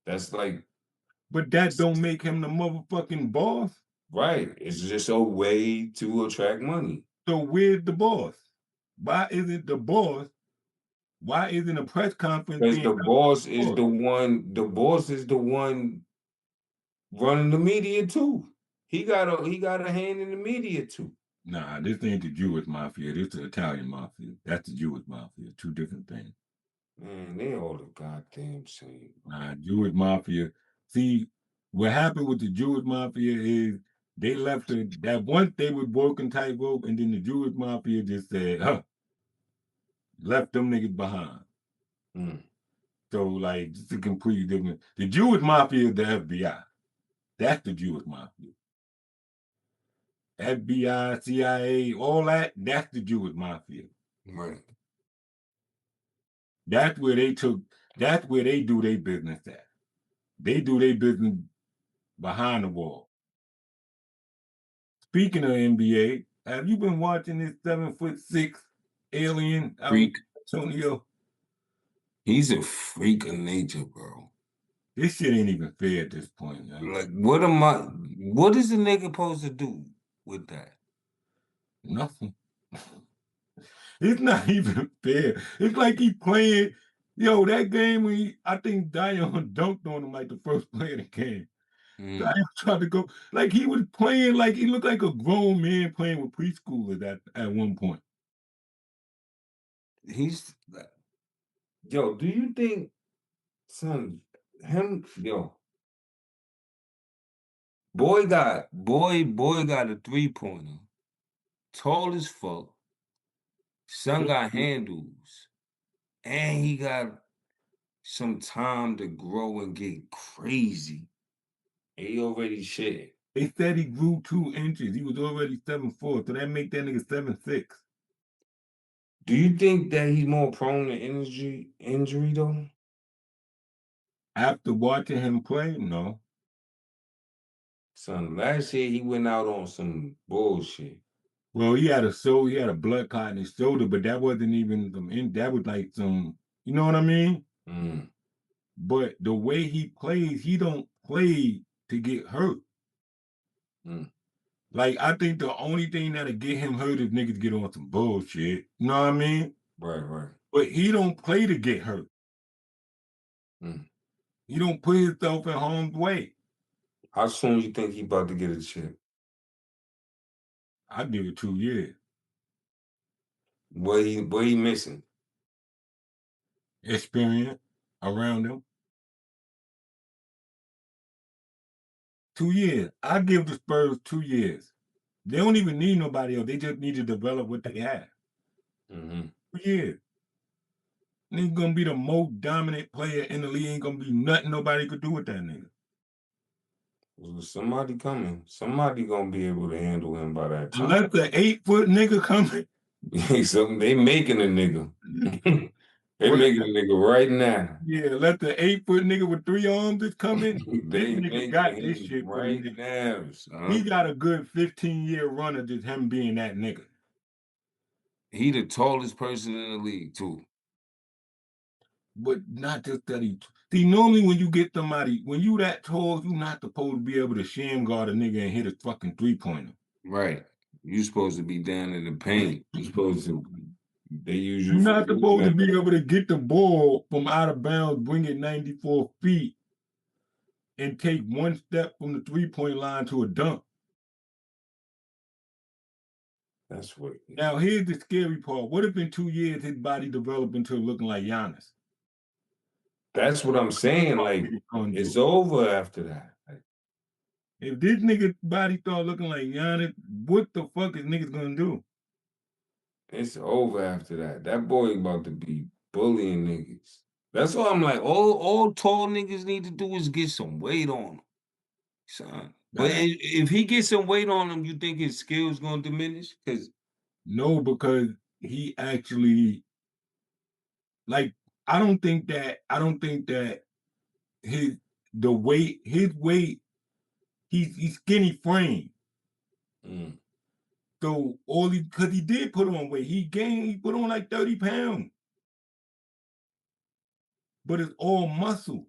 that's like But that don't make him the motherfucking boss. right. It's just a way to attract money. So where's the boss? Why isn't the boss? Why isn't a press conference Because being the boss is the boss is the one running the media too. He got a hand in the media too. Nah, this ain't the Jewish mafia. This the Italian mafia. That's the Jewish mafia. Two different things. Man, they all the goddamn same. Nah, Jewish mafia. See, what happened with the Jewish mafia is they left that once they were broken tightrope, and then the Jewish mafia just said, huh, left them niggas behind. Mm. So, like, it's a completely different. The Jewish mafia is the FBI. That's the Jewish mafia. FBI, CIA, all that, that's the Jewish mafia. Right. That's where they do their business at. They do their business behind the wall. Speaking of NBA, have you been watching this 7'6" alien Freak. Antonio? He's a freak of nature, bro. This shit ain't even fair at this point, man. Like, what is the nigga supposed to do with that? Nothing. It's not even fair. It's like he playing, yo, that game when I think Dion dunked on him like the first play of the game. Dion tried to go, like he was playing like he looked like a grown man playing with preschoolers at one point. He's yo, do you think son boy got a 3-pointer, tall as fuck, son got handles, and he got some time to grow and get crazy. And he already shit. They said he grew 2 inches. He was already 7'4", so that make that nigga 7'6". Do you think that he's more prone to injury though? After watching him play, no. Son, last year he went out on some bullshit. Well, he had a blood clot in his shoulder, but that wasn't even that was like some, you know what I mean? Mm. But the way he plays, he don't play to get hurt. Mm. Like, I think the only thing that'll get him hurt is niggas get on some bullshit. You know what I mean? Right. But he don't play to get hurt. Mm. He don't put himself in harm's way. How soon you think he about to get a chip? I give it 2 years. What he missing? Experience around him. 2 years. I give the Spurs 2 years. They don't even need nobody else. They just need to develop what they have. 2 years. And he's gonna be the most dominant player in the league. Ain't gonna be nothing nobody could do with that nigga. Well, somebody coming. Somebody gonna be able to handle him by that time. Unless the 8-foot nigga coming. They making a nigga. They making a nigga right now. Yeah, let the 8-foot nigga with 3 arms is coming. They This nigga making got him this shit for right the nigga. now, son. He got a good 15-year run of just him being that nigga. He the tallest person in the league too. But not just that he. See, normally when you get somebody, when you that tall, you not supposed to be able to sham guard a nigga and hit a fucking 3-pointer. Right. You supposed to be down in the paint. You supposed to. They use you. You're not supposed to be able to get the ball from out of bounds, bring it 94 feet, and take one step from the 3-point line to a dunk. That's what. Now, here's the scary part. What if in 2 years his body developed into looking like Giannis? That's what I'm saying. Like, it's over after that. Like, if this nigga's body start looking like Giannis, what the fuck is niggas gonna do? it's over after that. That boy about to be bullying niggas. That's why I'm like, all tall niggas need to do is get some weight on him, son. But That- if he gets some weight on him, you think his skills gonna diminish? Because No, because he actually like I don't think that his his weight, he's skinny frame. mm, So all he because he did put on weight. He put on like 30 pounds. But it's all muscle.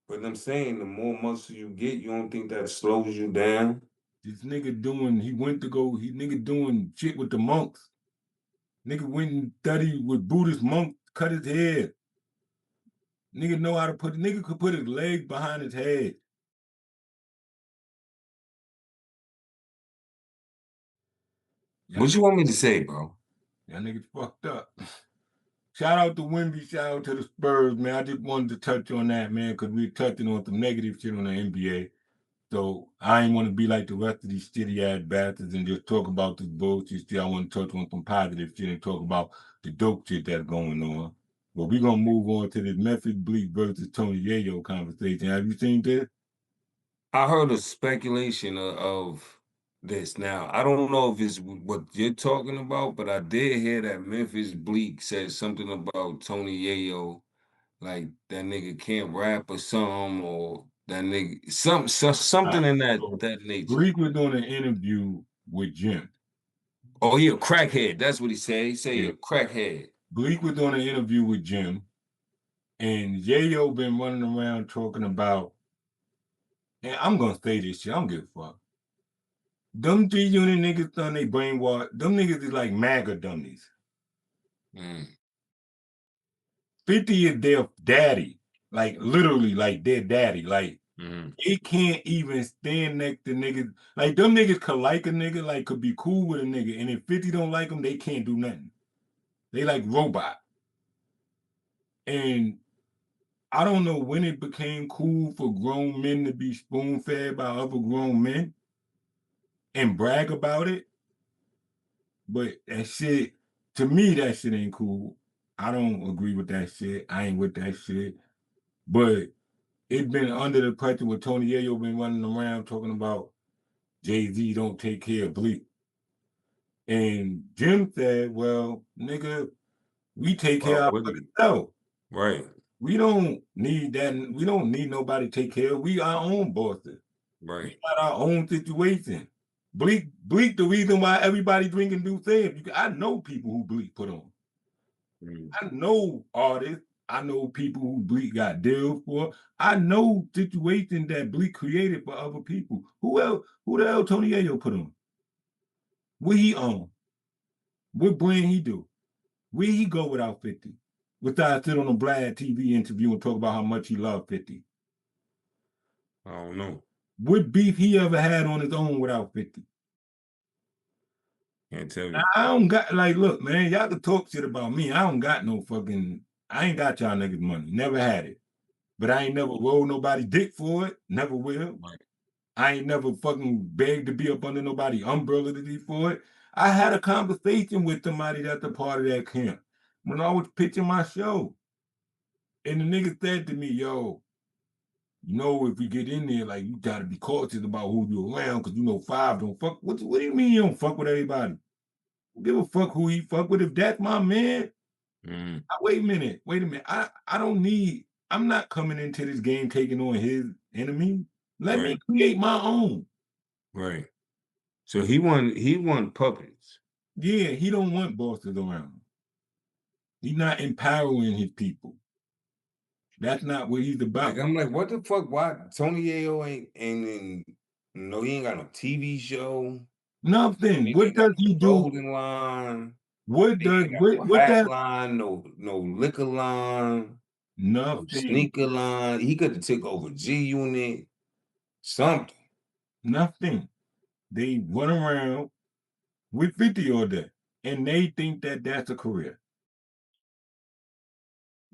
but I'm saying the more muscle you get, you don't think that slows you down? This nigga doing, nigga doing shit with the monks. Nigga went and studied with Buddhist monks, cut his hair. Nigga could put his legs behind his head. What you want me to say, bro? Y'all niggas fucked up. Shout out to Wemby, shout out to the Spurs, man. I just wanted to touch on that, man, because we're touching on some negative shit on the NBA. So I ain't want to be like the rest of these shitty ass bastards and just talk about this bullshit shit. I want to touch on some positive shit and talk about the dope shit that's going on. But we're gonna move on to this Memphis Bleak versus Tony Yayo conversation. Have you seen this? I heard a speculation of this. Now, I don't know if it's what you're talking about, but I did hear that Memphis Bleak said something about Tony Yayo, like that nigga can't rap or something, or that nigga something in So that nature. Bleak was doing an interview with Jim. Oh, he a crackhead. That's what he said. He said he Yeah. a crackhead. Bleak was doing an interview with Jim, and Yayo been running around talking about, and I'm gonna say this shit, I don't give a fuck. Them G-Unit niggas done they brainwash. Them niggas is like MAGA dummies. Mm. 50 is their daddy. Like literally like their daddy. Like Mhm. they can't even stand next to niggas. Like them niggas could like a nigga, like could be cool with a nigga. And if 50 don't like them, they can't do nothing. They like robot. And I don't know when it became cool for grown men to be spoon-fed by other grown men and brag about it. But that shit, to me, that shit ain't cool. I don't agree with that shit. I ain't with that shit. But it's been under the pressure with Tony Yayo been running around talking about Jay-Z don't take care of Bleak. And Jim said, well, nigga, we take care of Well, ourselves. right, We don't need that. We don't need nobody to take care of. We our own bosses. right. We got our own situation. Bleak, the reason why everybody drinking Douce. I know people who Bleak put on. Mm. I know artists. I know people who Bleak got deals for. I know situations that Bleak created for other people. Who the hell Tony Yayo put on? What he own? What brand he do? Where he go without 50? Besides sit on a Vlad TV interview and talk about how much he loved 50. I don't know. What beef he ever had on his own without 50? Can't tell you. I don't got, like, look, man, y'all can talk shit about me. I don't got no fucking, I ain't got y'all niggas money. Never had it. But I ain't never rolled nobody dick for it. Never will. Right. I ain't never fucking begged to be up under nobody umbrella to be for it. I had a conversation with somebody that's a part of that camp when I was pitching my show. And the nigga said to me, yo, you know, if we get in there, like, you gotta be cautious about who you around, because you know Five don't fuck. What do you mean you don't fuck with everybody? Give a fuck who he fuck with. If that's my man, Mm. wait a minute. I don't need, I'm not coming into this game taking on his enemy. Let me Right. create my own. Right. So he won puppets. Yeah, he don't want bosses around. He's not empowering his people. That's not what he's about. Like I'm like, what the fuck? Why Tony Yayo ain't no, he ain't got no TV show. Nothing. He What ain't got does he no do? clothing line. What He does ain't got no what hat that line, no liquor line, no nothing. sneaker line. He could have took over G-Unit, something. Nothing. They run around with 50 all day, and they think that that's a career.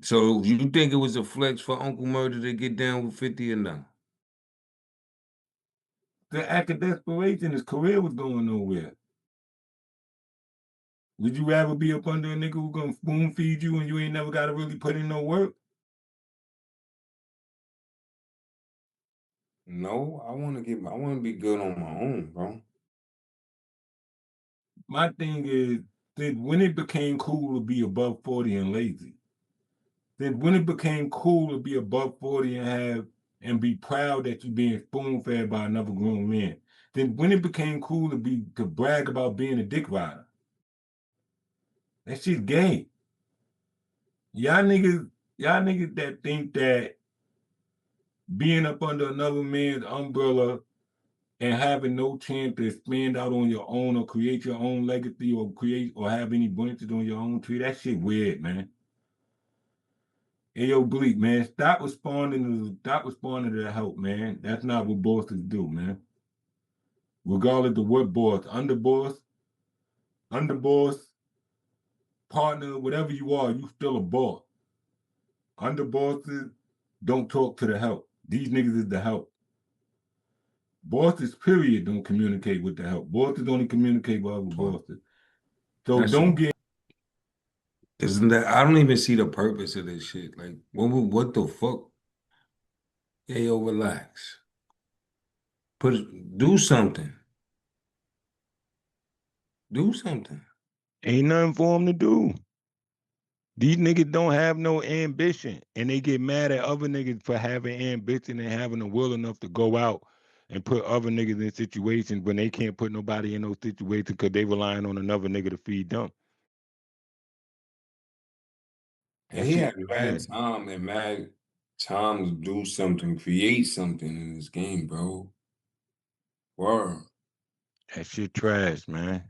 So you think it was a flex for Uncle Murder to get down with 50 or not? The act of desperation, his career was going nowhere. Would you rather be up under a nigga who gonna spoon feed you and you ain't never gotta really put in no work? No, I want to be good on my own, bro. My thing is that when it became cool to be above 40 and lazy, then when it became cool to be above 40 and be proud that you're being spoon fed by another grown man, then when it became cool to brag about being a dick rider, that shit gay. Y'all niggas that think that being up under another man's umbrella and having no chance to expand out on your own or create your own legacy or have any branches on your own tree, that shit weird, man. Hey, yo, Bleak, man, stop responding to the help, man. That's not what bosses do, man. Regardless of what boss, underboss, partner, whatever you are, you still a boss. Underbosses don't talk to the help. These niggas is the help. Bosses, period, don't communicate with the help. Bosses only communicate with other bosses. So That's don't all. get Isn't that? I don't even see the purpose of this shit. Like, what the fuck? Hey, yo, relax. Do something. Do something. Ain't nothing for them to do. These niggas don't have no ambition, and they get mad at other niggas for having ambition and having the will enough to go out and put other niggas in situations when they can't put nobody in those situations because they relying on another nigga to feed them. And he had mad time to do something, create something in this game, bro. Word. That shit trash, man.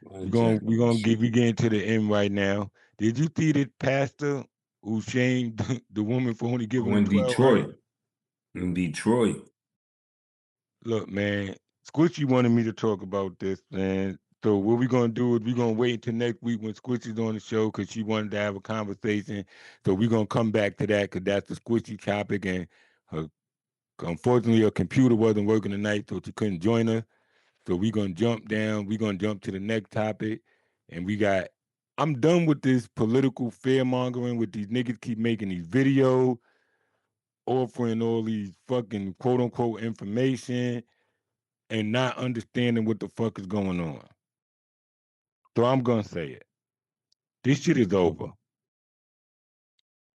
Man, We get into the end right now. Did you see that pastor who shamed the woman for only giving him 12? In Detroit. Look, man, Squishy wanted me to talk about this, man. So what we're gonna do is we're gonna wait until next week when Squishy's on the show because she wanted to have a conversation. So we're gonna come back to that because that's the Squishy topic, and unfortunately her computer wasn't working tonight, so she couldn't join us. So we're gonna jump to the next topic, and I'm done with this political fear mongering with these niggas keep making these videos, offering all these fucking quote unquote information and not understanding what the fuck is going on. So I'm gonna say it. This shit is over.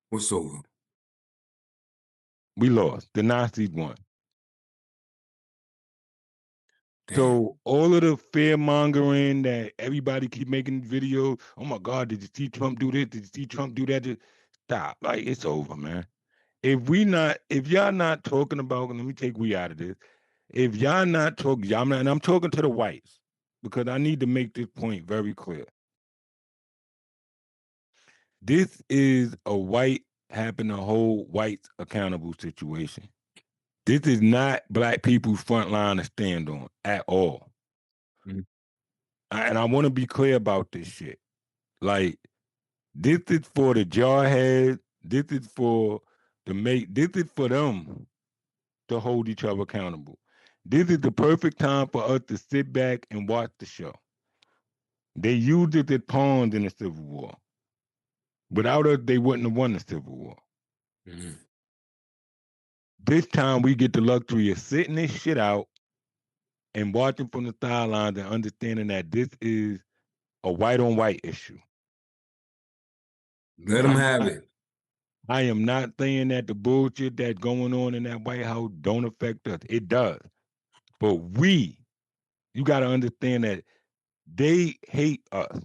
What's over? We lost. The Nazis won. Damn. So all of the fear mongering that everybody keep making videos, oh my God, did you see Trump do this? Did you see Trump do that? Stop. Like, it's over, man. If y'all not talking about, let me take we out of this. If y'all not talking, and I'm talking to the whites, because I need to make this point very clear. This is a white having to hold whites accountable situation. This is not black people's front line to stand on at all. Mm-hmm. And I want to be clear about this shit. Like, this is for the jarheads. This is for them to hold each other accountable. This is the perfect time for us to sit back and watch the show. They used it as pawns in the Civil War. Without us, they wouldn't have won the Civil War. Mm-hmm. This time we get the luxury of sitting this shit out and watching from the sidelines and understanding that this is a white on white issue. Let them have it. I am not saying that the bullshit that's going on in that White House don't affect us. It does. But you got to understand that they hate us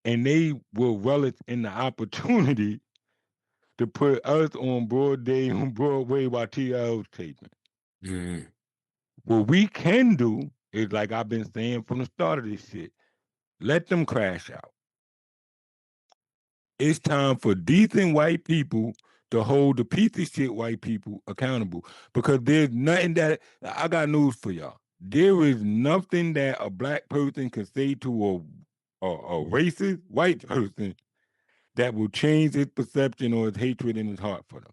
and they will relish in the opportunity to put us on Broadway while TL's taping. Mm-hmm. What we can do is, like I've been saying from the start of this shit, let them crash out. It's time for decent white people to hold the piece of shit white people accountable, because there's nothing that, I got news for y'all. There is nothing that a black person can say to a racist white person that will change his perception or his hatred in his heart for them.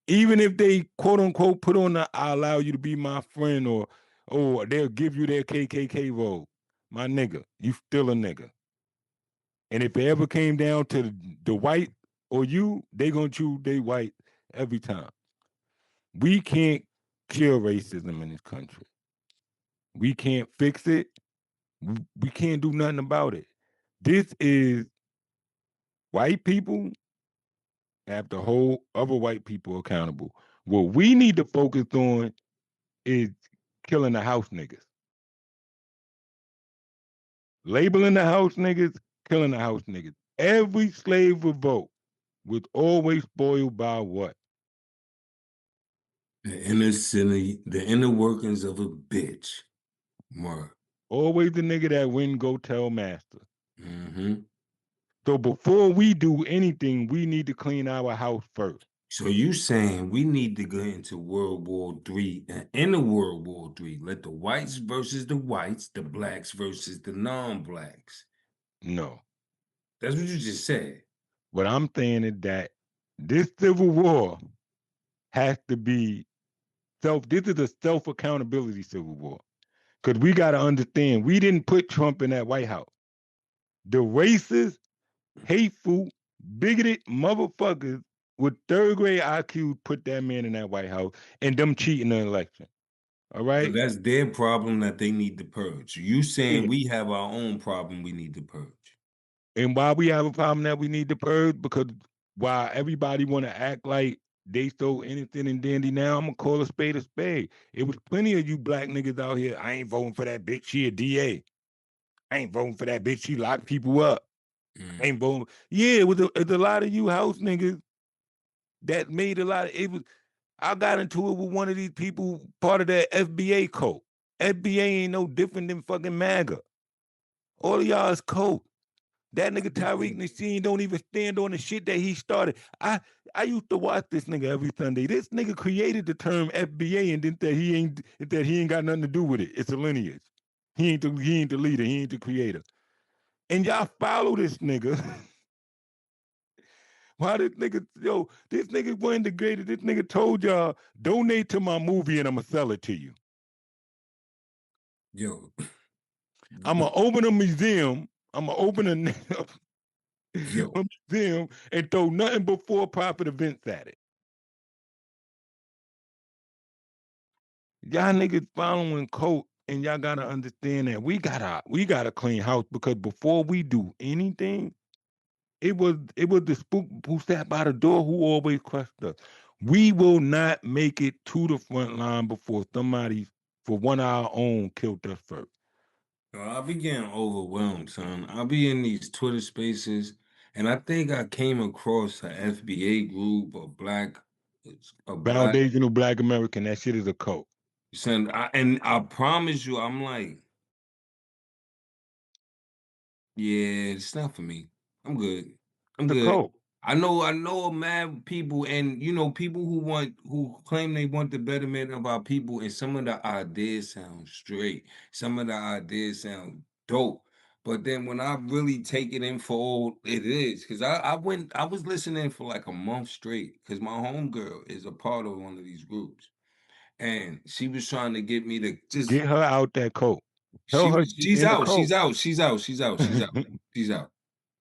Even if they quote unquote put on the "I allow you to be my friend," or they'll give you their KKK vote. my nigga, you still a nigga. And if it ever came down to the white or you, they gonna choose they white every time. We can't kill racism in this country. We can't fix it. We can't do nothing about it. This is white people have to hold other white people accountable. What we need to focus on is killing the house niggas. Labeling the house niggas, killing the house niggas. Every slave revolt was always spoiled by what? The inner workings of a bitch. Mark. Always the nigga that wouldn't go tell master. Mm-hmm. So before we do anything, we need to clean our house first. So you saying we need to go into World War III, and in the World War III, let the whites versus the whites, the blacks versus the non-blacks. No. That's what you just said. What I'm saying is that this civil war has to be this is a self-accountability civil war. Because we got to understand, we didn't put Trump in that White House. The racist, hateful, bigoted motherfuckers with third grade IQ put that man in that White House and them cheating the election. All right? So that's their problem that they need to purge. You saying Yeah. we have our own problem we need to purge. And why we have a problem that we need to purge? Because while everybody want to act like they so innocent and dandy now, I'm going to call a spade a spade. It was plenty of you black niggas out here. I ain't voting for that bitch. She a DA. I ain't voting for that bitch. She locked people up. I ain't voting. Yeah, it was a lot of you house niggas that made a lot of, I got into it with one of these people, part of that FBA cult. FBA ain't no different than fucking MAGA. All of y'all is cult. That nigga Tariq Nasheed don't even stand on the shit that he started. I used to watch this nigga every Sunday. This nigga created the term FBA and then that he ain't got nothing to do with it. It's a lineage. He ain't the leader. He ain't the creator. And y'all follow this nigga. Why this nigga wasn't the greatest. This nigga told y'all, donate to my movie and I'ma sell it to you. Yo. I'ma open a museum. I'ma open a museum and throw nothing but for-profit events at it. Y'all niggas following cult, and y'all gotta understand that we gotta clean house, because before we do anything, it was the spook who sat by the door who always questioned us. We will not make it to the front line before somebody, for one of our own, killed us first. I'll be getting overwhelmed, son. I'll be in these Twitter spaces, and I think I came across a FBA group, a black Foundational Black American. That shit is a cult. Son, and I promise you, I'm like, yeah, it's not for me. I'm good. I'm It's a good. cult. I know mad people, and people who claim they want the betterment of our people, and some of the ideas sound straight. Some of the ideas sound dope. But then when I really take it in for all it is, because I was listening for like a month straight, because my homegirl is a part of one of these groups. And she was trying to get me to just get her out that cult. Tell her she's out.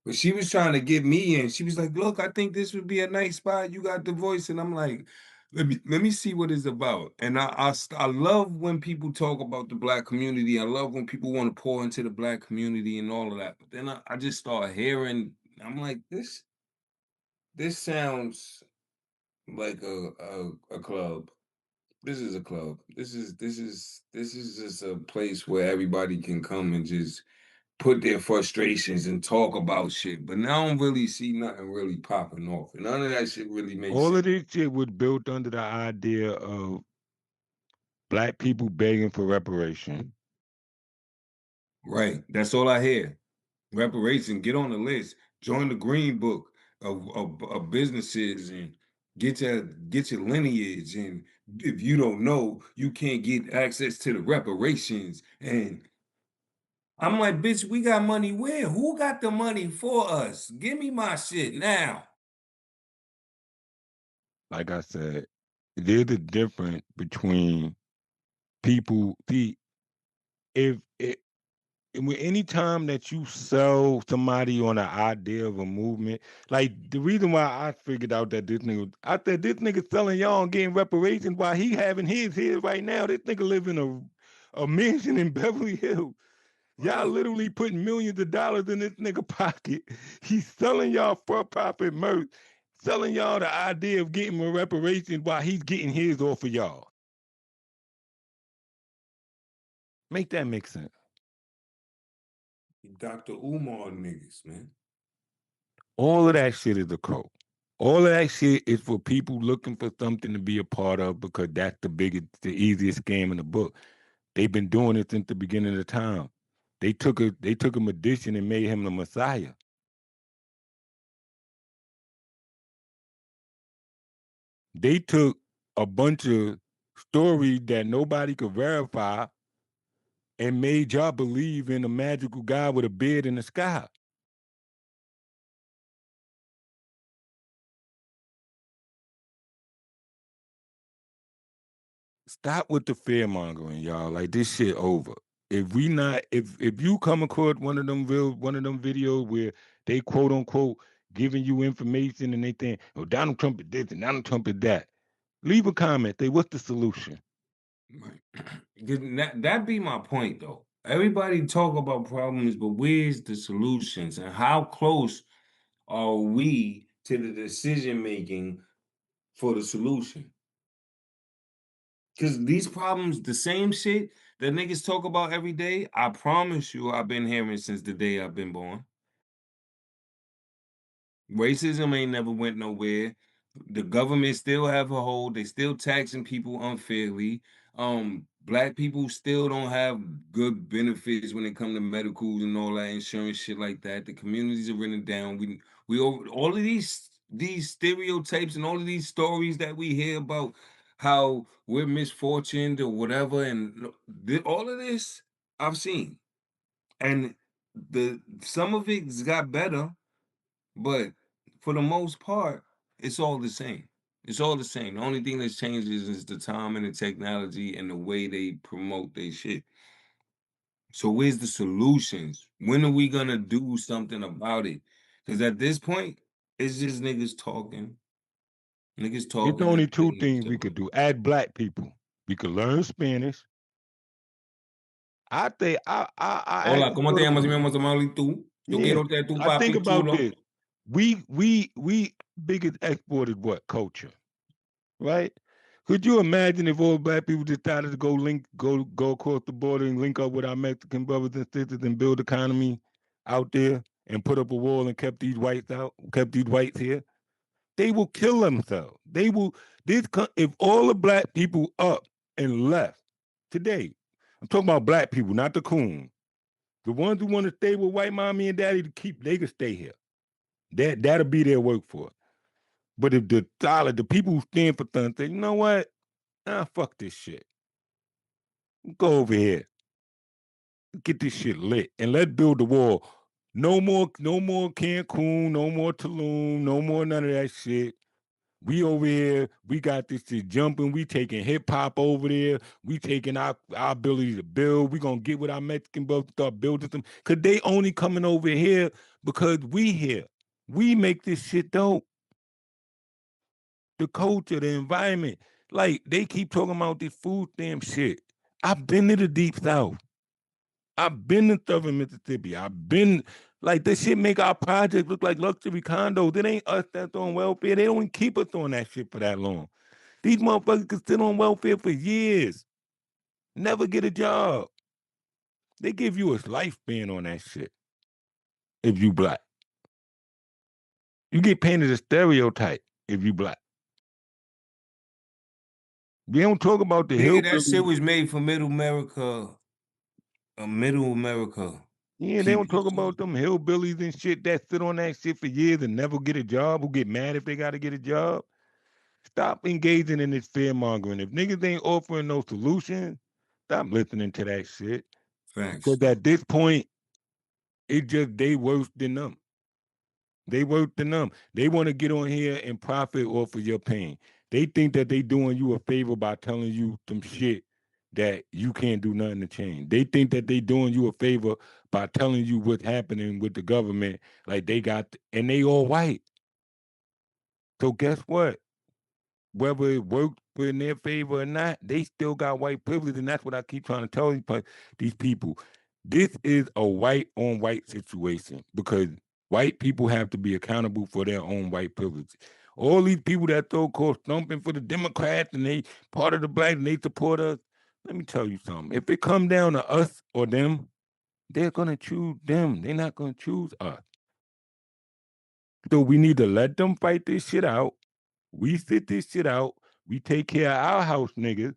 But she was trying to get me in. She was like, "Look, I think this would be a nice spot. You got the voice." And I'm like, "Let me see what it's about." And I love when people talk about the black community. I love when people want to pour into the black community and all of that. But then I just start hearing. I'm like, this sounds like a club. This is a club. This is just a place where everybody can come and just put their frustrations and talk about shit. But now I don't really see nothing really popping off. And none of that shit really makes all sense. of this shit was built under the idea of black people begging for reparation. Right. That's all I hear. Reparation. Get on the list. Join the green book of businesses and get your lineage. And if you don't know, you can't get access to the reparations. And I'm like, bitch, we got money where? Who got the money for us? Give me my shit now. Like I said, there's a difference between people. See, if any time that you sell somebody on an idea of a movement, like the reason why I figured out that this nigga, I said this nigga selling y'all and getting reparations while he having his here right now. This nigga live in a mansion in Beverly Hills. Y'all literally putting millions of dollars in this nigga pocket. He's selling y'all for profit merch, selling y'all the idea of getting a reparations while he's getting his off of y'all. Make that make sense. Dr. Umar niggas, man. All of that shit is a cult. All of that shit is for people looking for something to be a part of because that's the easiest scam in the book. They've been doing it since the beginning of time. They took a magician and made him the Messiah. They took a bunch of stories that nobody could verify and made y'all believe in a magical guy with a beard in the sky. Stop with the fear mongering, y'all. Like this shit over. If you come across one of them videos where they quote unquote giving you information and they think, oh, Donald Trump is this and Donald Trump is that, leave a comment. Say, what's the solution? Right. That be my point though. Everybody talk about problems, but where's the solutions and how close are we to the decision making for the solution? Because these problems, the same shit that niggas talk about every day, I promise you I've been hearing since the day I've been born. Racism ain't never went nowhere. The government still have a hold. They still taxing people unfairly. Black people still don't have good benefits when it comes to medicals and all that insurance shit like that. The communities are running down. We over all of these stereotypes and all of these stories that we hear about how we're misfortuned or whatever, and all of this I've seen, and some of it's got better, but for the most part, it's all the same. It's all the same. The only thing that changes is the time and the technology and the way they promote their shit. So where's the solutions? When are we gonna do something about it? Because at this point, it's just niggas talking. Niggas talking. It's only and two saying things we stuff. could do. Add black people. We could learn Spanish. I think I Hola, actually ¿cómo te thought llamas? about Si me it. llamas Mauli tú. Yo Yeah, quiero ser tu I think papi about chulo. this. We biggest exported what? Culture, right? Could you imagine if all black people decided to go across the border and link up with our Mexican brothers and sisters and build economy out there and put up a wall and kept these whites here? They will kill themselves. They will. If all the black people up and left today, I'm talking about black people, not the coon. The ones who want to stay with white mommy and daddy they can stay here. That'll be their workforce. But if the people who stand for something say, you know what? Fuck this shit. Go over here. Get this shit lit. And let's build the wall. No more Cancun, no more Tulum, no more none of that shit. We over here, we got this shit jumping. We taking hip hop over there. We taking our ability to build. We gonna get with our Mexican brothers, start building them. Cause they only coming over here because we here. We make this shit dope. The culture, the environment. Like they keep talking about this food stamp shit. I've been to the deep south. I've been to southern Mississippi. I've been like this shit make our projects look like luxury condos. It ain't us that's on welfare. They don't keep us on that shit for that long. These motherfuckers can sit on welfare for years. Never get a job. They give you a lifespan on that shit. If you black. You get painted a stereotype if you black. We don't talk about the Nigga, that shit hillbillies. was made for middle America. Middle America. Yeah, they don't people. talk about them hillbillies and shit that sit on that shit for years and never get a job, who get mad if they got to get a job. Stop engaging in this fear mongering. If niggas ain't offering no solution, stop listening to that shit. Facts. Because at this point, they worse than them. They worse than them. They want to get on here and profit off of your pain. They think that they doing you a favor by telling you some shit that you can't do nothing to change. They think that they doing you a favor by telling you what's happening with the government, like they got, and they all white. So guess what? Whether it worked in their favor or not, they still got white privilege, and that's what I keep trying to tell these people. This is a white on white situation because white people have to be accountable for their own white privilege. All these people that throw course thumping for the Democrats and they part of the black and they support us. Let me tell you something. If it come down to us or them, they're gonna choose them. They're not gonna choose us. So we need to let them fight this shit out. We sit this shit out. We take care of our house niggas.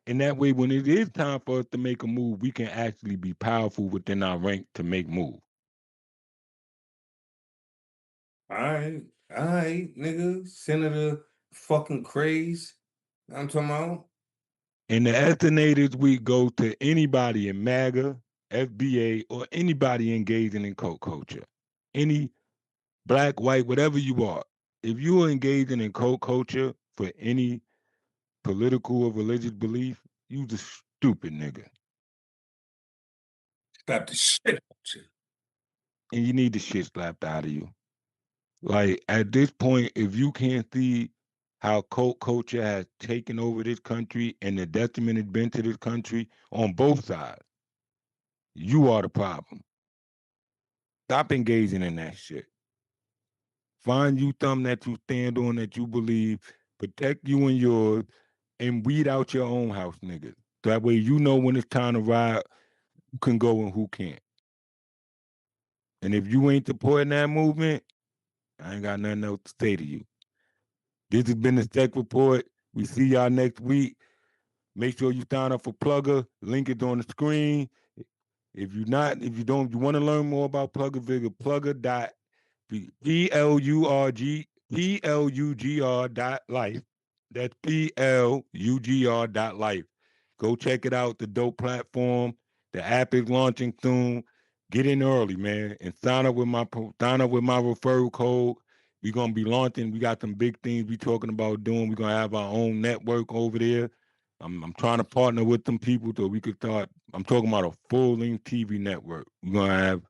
And that way, when it is time for us to make a move, we can actually be powerful within our rank to make moves. All right, nigga. Senator fucking craze. I'm talking about. And the estimators we go to anybody in MAGA, FBA, or anybody engaging in cult culture. Any black, white, whatever you are. If you are engaging in cult culture for any political or religious belief, you the stupid nigga. Slap the shit out you. And you need the shit slapped out of you. Like, at this point, if you can't see how cult culture has taken over this country and the detriment it's been to this country on both sides, you are the problem. Stop engaging in that shit. Find you something that you stand on, that you believe, protect you and yours, and weed out your own house niggas. That way you know when it's time to ride, who can go and who can't. And if you ain't supporting that movement, I ain't got nothing else to say to you. This has been the Sec Report. We see y'all next week. Make sure you sign up for Plugger. Link is on the screen. If you want to learn more about Plugger, visit plugger.life. That's plugr.life. Go check it out. The dope platform. The app is launching soon. Get in early, man, and sign up with my referral code. We're gonna be launching. We got some big things we talking about doing. We're gonna have our own network over there. I'm trying to partner with them people so we could start. I'm talking about a full-length TV network. We're gonna have.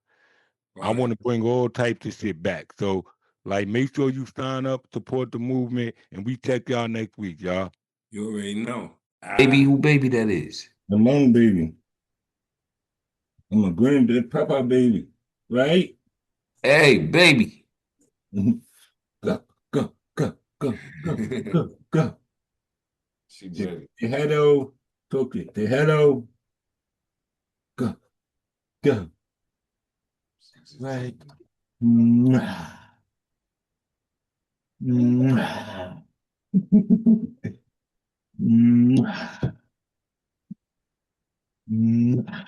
I want to bring all types of shit back. So, like, make sure you sign up, support the movement, and we check y'all next week, y'all. You already know. Baby, who baby that is? The moon baby. I'm a granddad, Papa baby, right? Hey, baby. Go, go, go, go, go, go, go. She ready. Tejero, toque, Tejero. Go, go. Right. Mwah. Mwah. Mwah. Mwah.